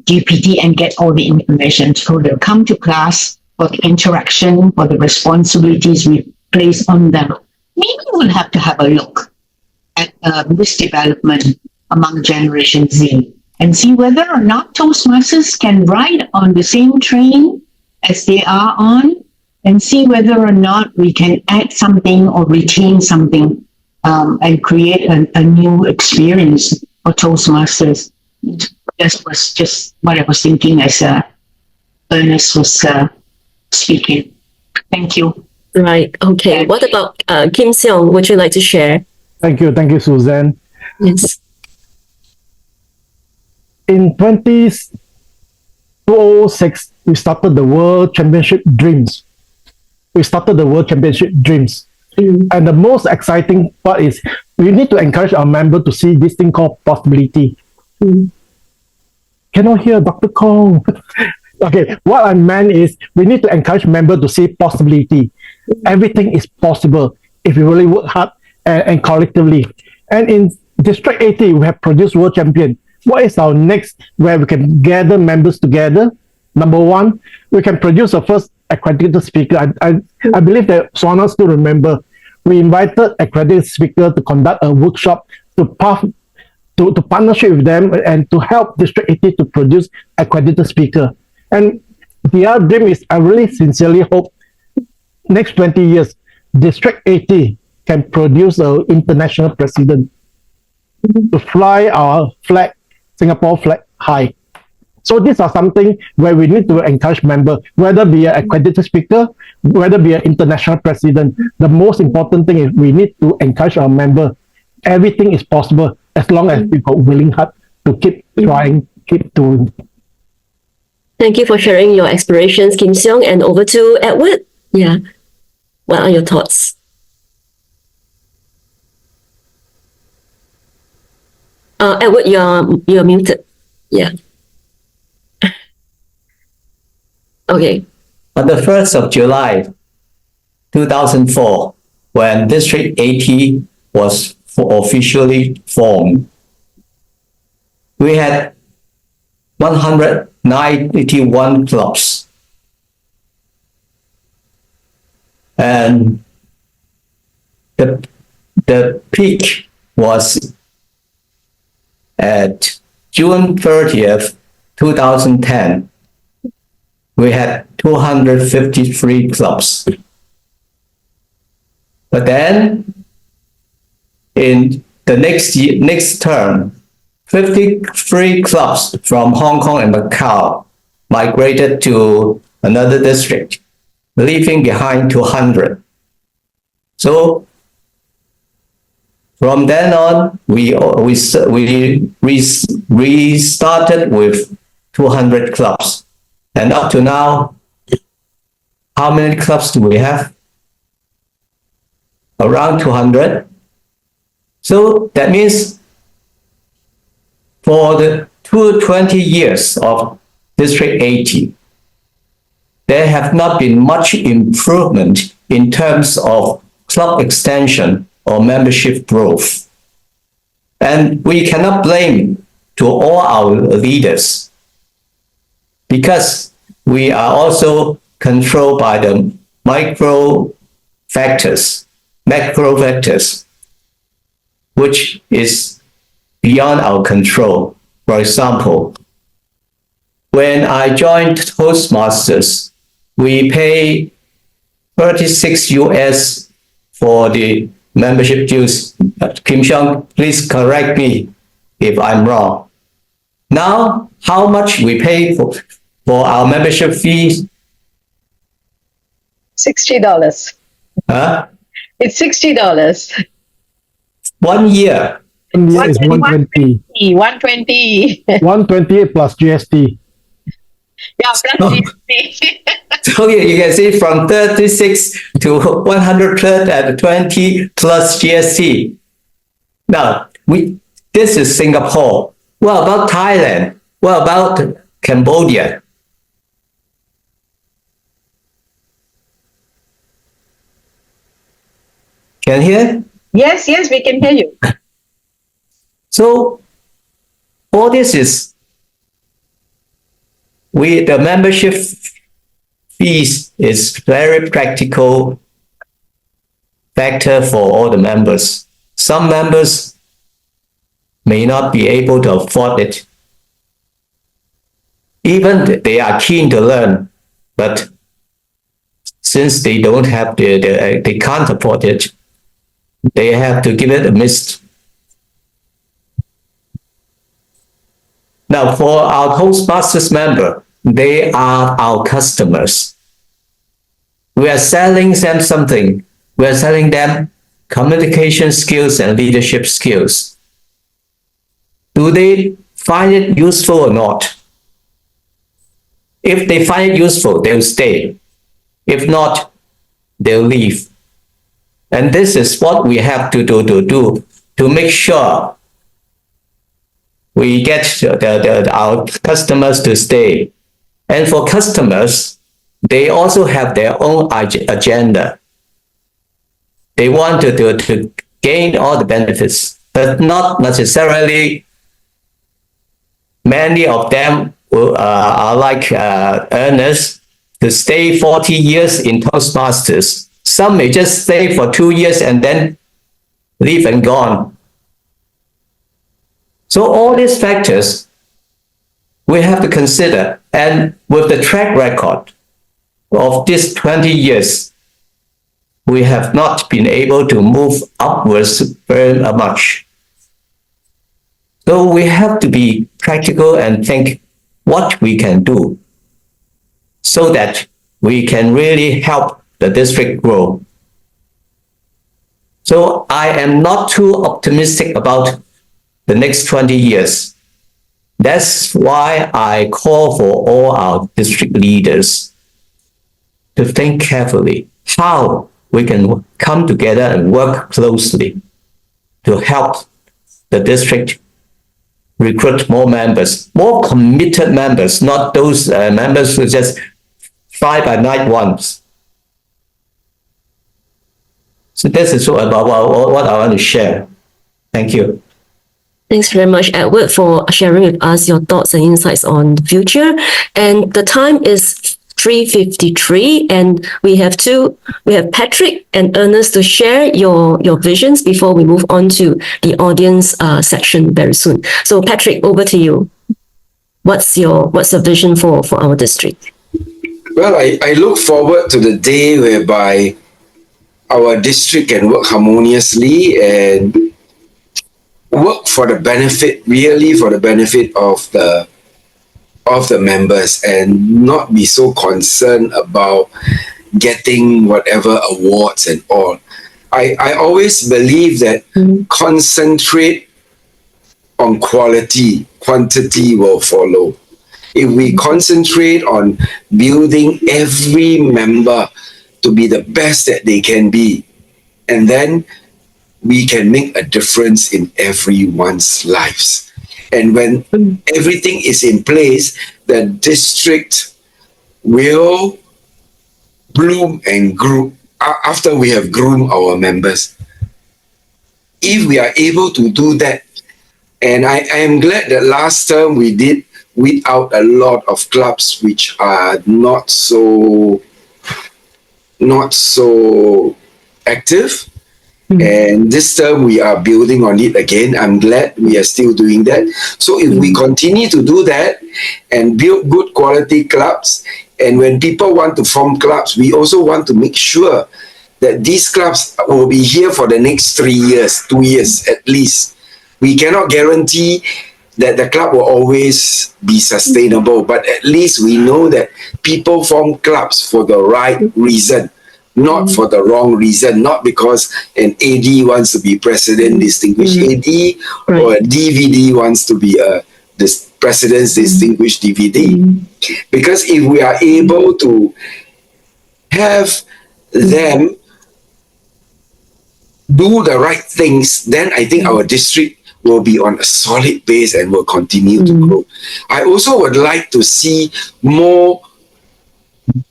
Speaker 4: GPT and get all the information. So they'll come to class for the interaction, for the responsibilities we place on them. Maybe we'll have to have a look at this development among Generation Z and see whether or not Toastmasters can ride on the same train as they are on, and see whether or not we can add something or retain something and create a new experience for Toastmasters. That was just what I was thinking as Ernest was speaking. Thank you.
Speaker 1: Right. Okay. What about Kim Siong? Would you like to share?
Speaker 5: Thank you, Suzanne.
Speaker 1: Yes.
Speaker 5: In 2006, we started the World Championship Dreams. And the most exciting part is we need to encourage our members to see this thing called possibility. Cannot hear Dr. Khong. Okay, what I meant is we need to encourage members to see possibility. Everything is possible if you really work hard and collectively. And in District 80, we have produced world champion. What is our next where we can gather members together? Number one, we can produce a first accredited speaker. I believe that Swana still remember. We invited accredited speaker to conduct a workshop to partnership with them and to help District 80 to produce accredited speaker. And the other dream is I really sincerely hope next 20 years, District 80 can produce an international president to fly our flag, Singapore flag high. So these are something where we need to encourage members, whether be an accredited speaker, whether be an international president. The most important thing is we need to encourage our members. Everything is possible as long as we got willing heart to keep trying, keep doing.
Speaker 1: Thank you for sharing your aspirations, Kim Siong. And over to Edward. Yeah. What are your thoughts? Edward, you're muted. Yeah. Okay.
Speaker 7: On the 1st of July, 2004, when District 80 was officially formed, we had 191 clubs. And the peak was at June 30th, 2010. We had 253 clubs. But then, in the next term, 53 clubs from Hong Kong and Macau migrated to another district, leaving behind 200. So from then on, we restarted with 200 clubs. And up to now, how many clubs do we have? Around 200. So that means for the 20 years of District 80, there have not been much improvement in terms of club extension or membership growth. And we cannot blame to all our leaders, because we are also controlled by the macro factors, which is beyond our control. For example, when I joined Toastmasters, we pay 36 US for the membership dues. Kim Siong, please correct me if I'm wrong. Now, how much we pay for our membership fees?
Speaker 3: $60.
Speaker 7: Huh?
Speaker 3: It's $60.
Speaker 7: 1 year.
Speaker 5: 1 year is 120.
Speaker 3: 120.
Speaker 5: 128 plus GST.
Speaker 3: Yeah, plus GST.
Speaker 7: So you can see from 36 to 120 plus GST. Now, this is Singapore. What about Thailand? What about Cambodia? Can you hear?
Speaker 3: Yes, yes, we can hear you.
Speaker 7: So all this is the membership fees is very practical factor for all the members. Some members may not be able to afford it. Even they are keen to learn, but since they don't have they can't afford it, they have to give it a miss. Now, for our Toastmasters member, they are our customers. We are selling them something. We are selling them communication skills and leadership skills. Do they find it useful or not? If they find it useful, they'll stay. If not, they'll leave. And this is what we have to do to make sure we get our customers to stay. And for customers, they also have their own agenda. They want to gain all the benefits, but not necessarily. Many of them are like Ernest, to stay 40 years in Toastmasters. Some may just stay for 2 years and then leave and gone. So all these factors we have to consider. And with the track record of this 20 years, we have not been able to move upwards very much. So we have to be practical and think what we can do so that we can really help the district grow. So I am not too optimistic about the next 20 years. That's why I call for all our district leaders to think carefully how we can come together and work closely to help the district recruit more members, more committed members, not those members who just fly-by-night ones. So this is about what I want to share. Thank you.
Speaker 1: Thanks very much, Edward, for sharing with us your thoughts and insights on the future. And the time is 3:53, and we have Patrick and Ernest to share your visions before we move on to the audience section very soon. So Patrick, over to you. What's your vision for our district?
Speaker 6: Well, I look forward to the day whereby our district can work harmoniously and work for the benefit of the members, and not be so concerned about getting whatever awards and all. I always believe that concentrate on quality, quantity will follow. If we concentrate on building every member to be the best that they can be, and then we can make a difference in everyone's lives. And when everything is in place, the district will bloom and grow after we have groomed our members. If we are able to do that, and I am glad that last term we did weed out a lot of clubs which are not so active. And this term we are building on it again. I'm glad we are still doing that. So if we continue to do that and build good quality clubs, and when people want to form clubs, we also want to make sure that these clubs will be here for the next 3 years, 2 years at least. We cannot guarantee that the club will always be sustainable, but at least we know that people form clubs for the right reason, not for the wrong reason, not because an AD wants to be president, distinguished AD, or a DVD wants to be the president's distinguished DVD. Because if we are able to have them do the right things, then I think our district will be on a solid base and will continue to grow. I also would like to see more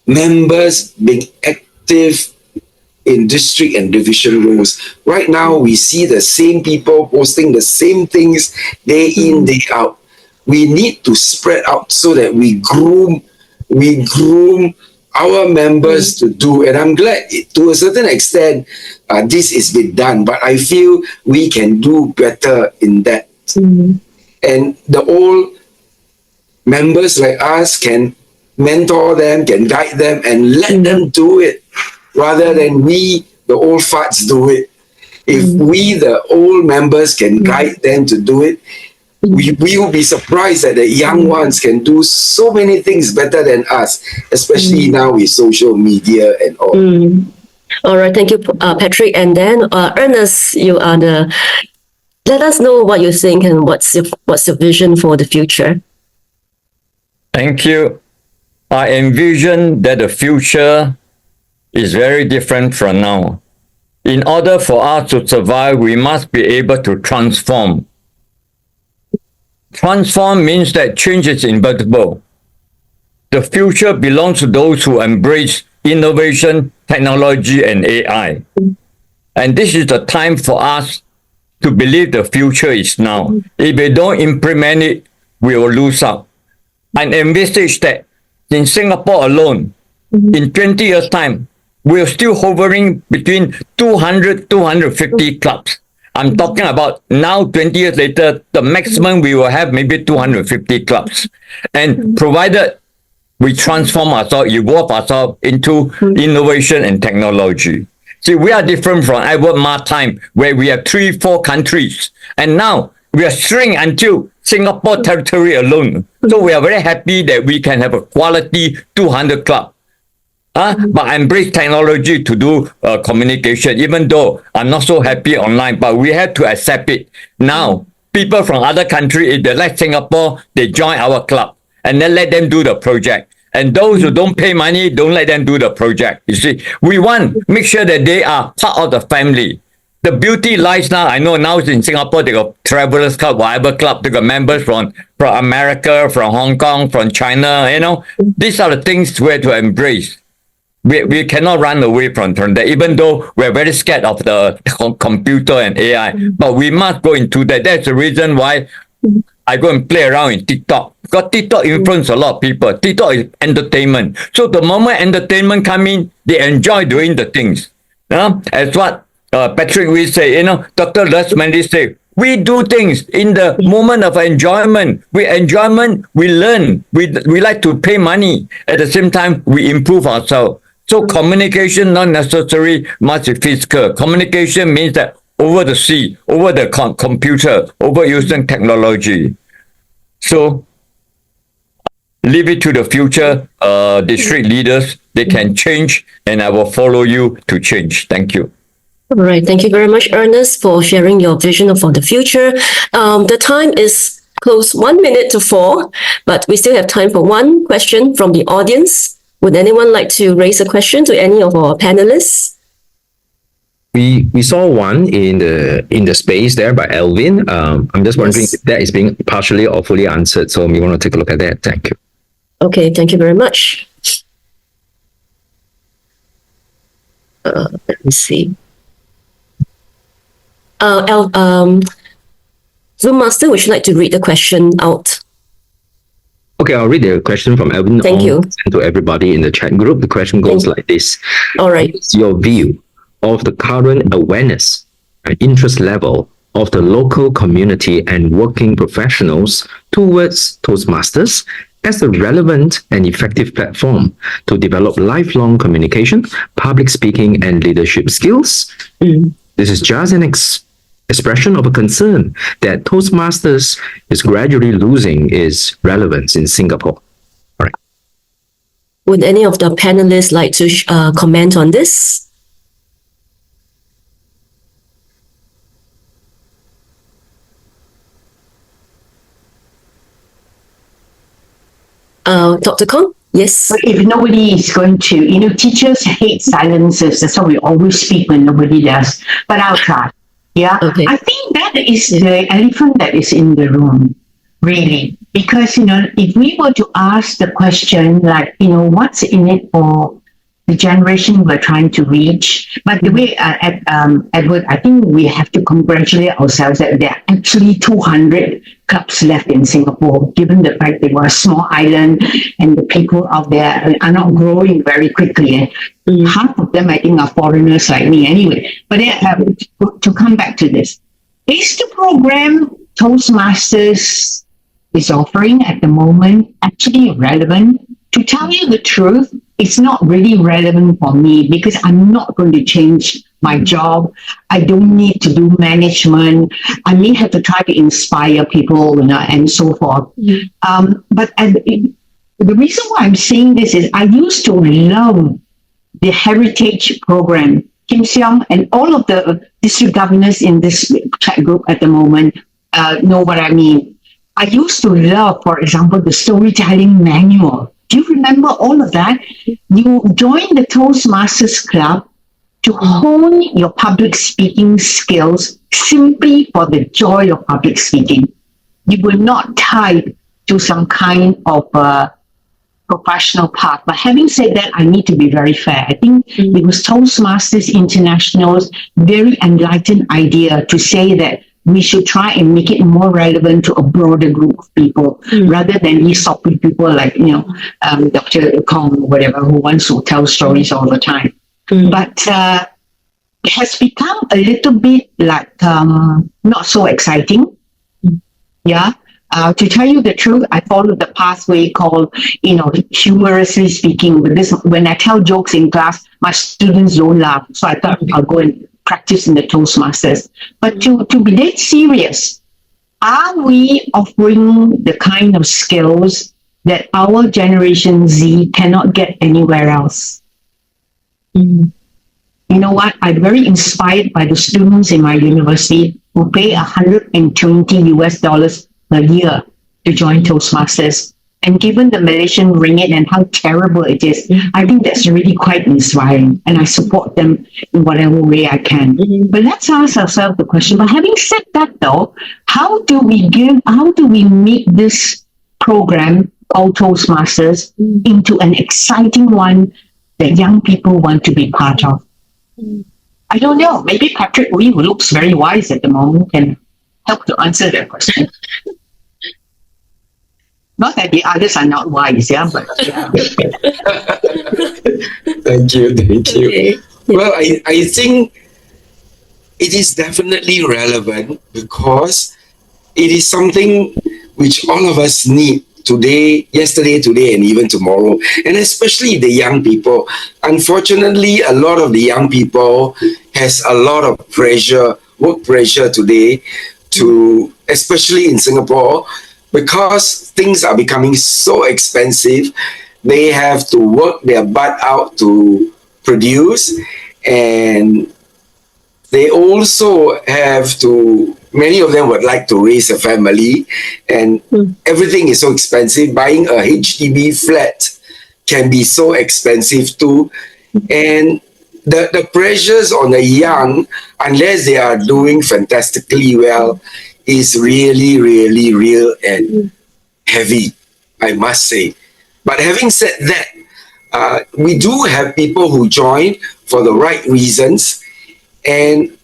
Speaker 6: members being active in district and division roles. Right now, we see the same people posting the same things day in, day out. We need to spread out so that we groom our members to do, and I'm glad to a certain extent this is been done, but I feel we can do better in that. And the old members like us can mentor them, can guide them, and let them do it rather than we, the old farts, do it. If we, the old members, can guide them to do it, we will be surprised that the young ones can do so many things better than us, especially now with social media and all.
Speaker 1: All right, thank you, Patrick. And then Ernest, you are let us know what you think and what's your vision for the future.
Speaker 8: Thank you. I envision that the future is very different from now. In order for us to survive, we must be able to transform. Transform means that change is inevitable. The future belongs to those who embrace innovation, technology, and AI. And this is the time for us to believe the future is now. If we don't implement it, we will lose out. And envisage that in Singapore alone, in 20 years' time, we're still hovering between 200, 250 clubs. I'm talking about now, 20 years later, the maximum we will have maybe 250 clubs. And provided we transform ourselves, evolve ourselves into innovation and technology. See, we are different from Edward Ma time, where we have 3, 4 countries. And now we are shrinking until Singapore territory alone. So we are very happy that we can have a quality 200 club. But embrace technology to do communication, even though I'm not so happy online, but we have to accept it. Now, people from other countries, if they like Singapore, they join our club and then let them do the project. And those who don't pay money, don't let them do the project. You see, we want make sure that they are part of the family. The beauty lies now, I know now in Singapore, they got Travelers Club, whatever club, they got members from America, from Hong Kong, from China, you know. These are the things we have to embrace. We cannot run away from that, even though we're very scared of the computer and AI. But we must go into that. That's the reason why I go and play around in TikTok. Because TikTok influences a lot of people. TikTok is entertainment. So the moment entertainment come in, they enjoy doing the things. As what Patrick will say, Dr. Les Mendes say, we do things in the moment of enjoyment. We learn. We like to pay money. At the same time, we improve ourselves. So communication not necessarily must be physical. Communication means that over the sea, over the computer, over using technology. So leave it to the future district leaders. They can change, and I will follow you to change. Thank you.
Speaker 1: All right. Thank you very much, Ernest, for sharing your vision for the future. The time is close 1 minute to 4, but we still have time for one question from the audience. Would anyone like to raise a question to any of our panelists?
Speaker 2: We saw one in the space there by Elvin. I'm just wondering if that is being partially or fully answered. So we want to take a look at that. Thank you.
Speaker 1: Okay, thank you very much. Let me see. Zoom Master, would you like to read the question out?
Speaker 2: Okay, I'll read the question from Elvin.
Speaker 1: Thank you.
Speaker 2: And to everybody in the chat group. The question goes like this.
Speaker 1: All right.
Speaker 2: What's your view of the current awareness and interest level of the local community and working professionals towards Toastmasters as a relevant and effective platform to develop lifelong communication, public speaking, and leadership skills. This is just an expression of a concern that Toastmasters is gradually losing its relevance in Singapore. All right.
Speaker 1: Would any of the panelists like to comment on this? Dr. Khong? Yes.
Speaker 4: But if nobody is going to, teachers hate silences. That's why we always speak when nobody does. But I'll try. Yeah.
Speaker 1: Okay.
Speaker 4: I think that is the elephant that is in the room, really. Because, if we were to ask the question, like, what's in it for the generation we're trying to reach? But the way, Edward, I think we have to congratulate ourselves that there are actually 200 clubs left in Singapore, given the fact they were a small island and the people out there are not growing very quickly. Half of them, I think, are foreigners like me anyway. But to come back to this, is the program Toastmasters is offering at the moment actually relevant? To tell you the truth, it's not really relevant for me because I'm not going to change my job. I don't need to do management. I may have to try to inspire people, and so forth. But the reason why I'm saying this is I used to love the heritage program. Kim Siong and all of the district governors in this chat group at the moment know what I mean. I used to love, for example, the storytelling manual. Do you remember all of that? You joined the Toastmasters Club to hone your public speaking skills simply for the joy of public speaking. You were not tied to some kind of professional path. But having said that, I need to be very fair. I think it was Toastmasters International's very enlightened idea to say that we should try and make it more relevant to a broader group of people rather than these soppy people like, Dr. Khong or whatever, who wants to tell stories all the time. But it has become a little bit like not so exciting. Yeah. To tell you the truth, I followed the pathway called, humorously speaking. Because when I tell jokes in class, my students don't laugh. So I thought I'll go and practice in the Toastmasters. But to be dead serious, are we offering the kind of skills that our Generation Z cannot get anywhere else? You know what? I'm very inspired by the students in my university who pay $120 per year to join Toastmasters. And given the Malaysian ringgit and how terrible it is, I think that's really quite inspiring. And I support them in whatever way I can. But let's ask ourselves the question, but having said that though, how do we make this program called Toastmasters into an exciting one that young people want to be part of? I don't know. Maybe Patrick Wee, who looks very wise at the moment, can help to answer that question. Not that the others are not wise, yeah, but yeah.
Speaker 6: Thank you.
Speaker 1: Okay.
Speaker 6: Well, I think it is definitely relevant because it is something which all of us need today, yesterday, today, and even tomorrow, and especially the young people. Unfortunately, a lot of the young people has a lot of pressure, work pressure today, especially in Singapore, because things are becoming so expensive. They have to work their butt out to produce, and they also have to, many of them would like to raise a family, and everything is so expensive. Buying a HDB flat can be so expensive too. And the pressures on the young, unless they are doing fantastically well, is really, really real and heavy, I must say. But having said that, we do have people who join for the right reasons, and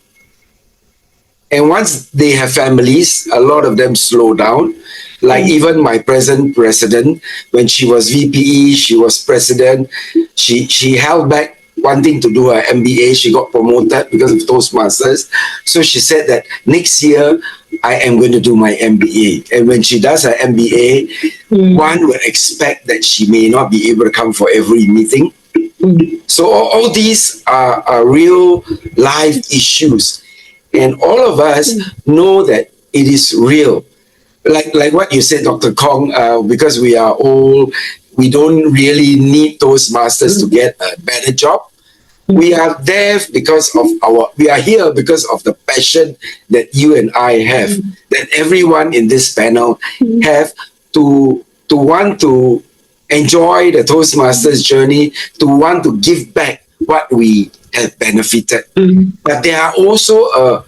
Speaker 6: once they have families, a lot of them slow down. Like even my present president, when she was VPE, she was president, she held back wanting to do her MBA. She got promoted because of Toastmasters. So she said that next year, I am going to do my MBA. And when she does her MBA, one would expect that she may not be able to come for every meeting. So all these are real life issues. And all of us know that it is real. Like what you said, Dr. Khong, because we are old, we don't really need Toastmasters to get a better job. We are there because of we are here because of the passion that you and I have, that everyone in this panel have to want to enjoy the Toastmasters journey, to want to give back what we have benefited. But there are also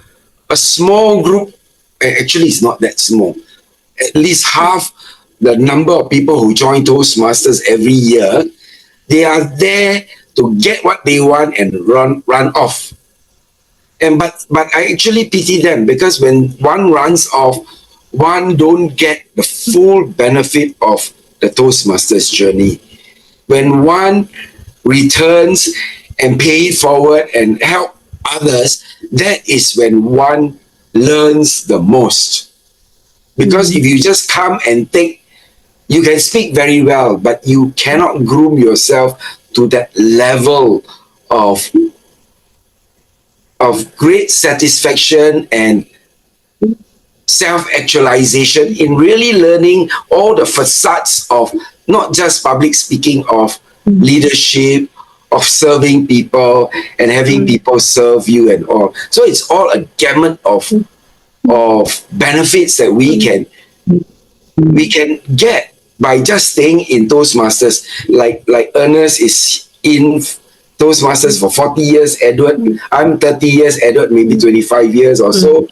Speaker 6: a small group, actually it's not that small, at least half the number of people who join Toastmasters every year, they are there to get what they want and run off. And but I actually pity them, because when one runs off, one don't get the full benefit of the Toastmasters journey. When one returns and pay it forward and help others, that is when one learns the most. Because if you just come and take, you can speak very well, but you cannot groom yourself to that level of great satisfaction and self-actualization in really learning all the facets of not just public speaking, of leadership, of serving people and having people serve you and all. So it's all a gamut of benefits that we can get by just staying in Toastmasters. Like Ernest is in Toastmasters for 40 years, Edward, I'm 30 years, Edward maybe 25 years or so,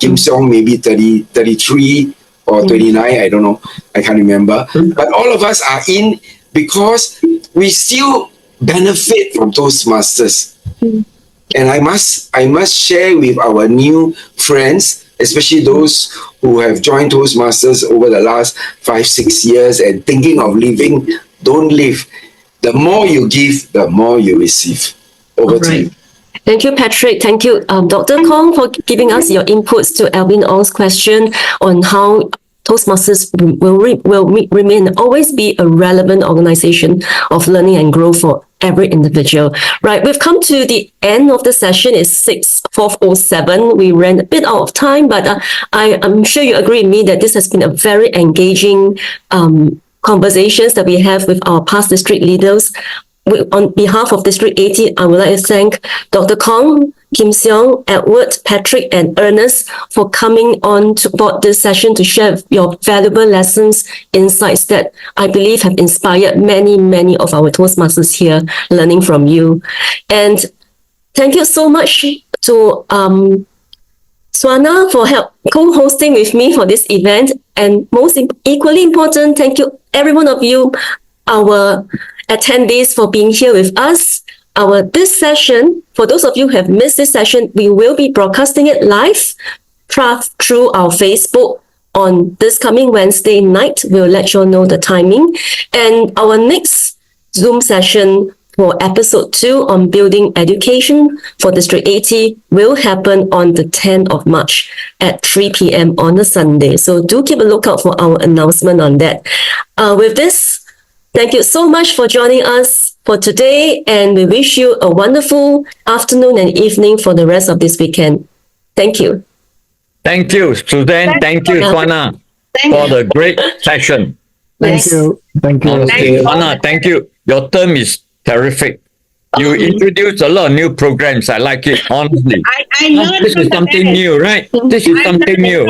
Speaker 6: Kim Siong maybe 33 or 29, I don't know, I can't remember. But all of us are in because we still benefit from Toastmasters. And I must share with our new friends, especially those who have joined Toastmasters over the last 5-6 years and thinking of leaving, don't leave. The more you give, the more you receive. Over to you.
Speaker 1: Thank you, Patrick. Thank you, Dr. Khong, for giving us your inputs to Alvin Ong's question on how Toastmasters will remain, always be a relevant organization of learning and growth for every individual. Right, we've come to the end of the session. It's 6:07. We ran a bit out of time, but I'm sure you agree with me that this has been a very engaging conversations that we have with our past district leaders. On behalf of District 80, I would like to thank Dr. Khong, Kim Siong, Edward, Patrick, and Ernest for coming on to board this session to share your valuable lessons, insights that I believe have inspired many of our Toastmasters here, learning from you. And thank you so much to Swana for co-hosting with me for this event. And equally important, thank you every one of you, our attendees, for being here with us. This session, for those of you who have missed this session, we will be broadcasting it live through our Facebook on this coming Wednesday night. We'll let you know the timing. And our next Zoom session for episode 2 on building education for District 80 will happen on the 10th of March at 3 p.m. on a Sunday. So do keep a lookout for our announcement on that. With this, thank you so much for joining us for today, and we wish you a wonderful afternoon and evening for the rest of this weekend. Thank you.
Speaker 8: Thank you, Suzanne. Thank you, Swana, for the great session.
Speaker 5: Thank you. Thank you.
Speaker 8: Honestly, Swana, thank you. Your term is terrific. You introduced a lot of new programs. I like it, honestly.
Speaker 4: I learned
Speaker 8: This is something new, right? This is something new.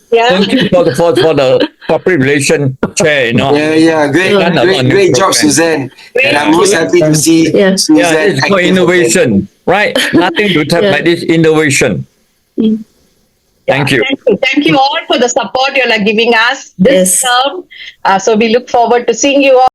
Speaker 8: Thank you for the corporate relation chair,
Speaker 6: Great job, Suzanne. And I'm most happy to see Suzanne.
Speaker 8: It's for innovation, right? Nothing to tap like this innovation. Thank you.
Speaker 3: Thank you all for the support you're giving us this term. So we look forward to seeing you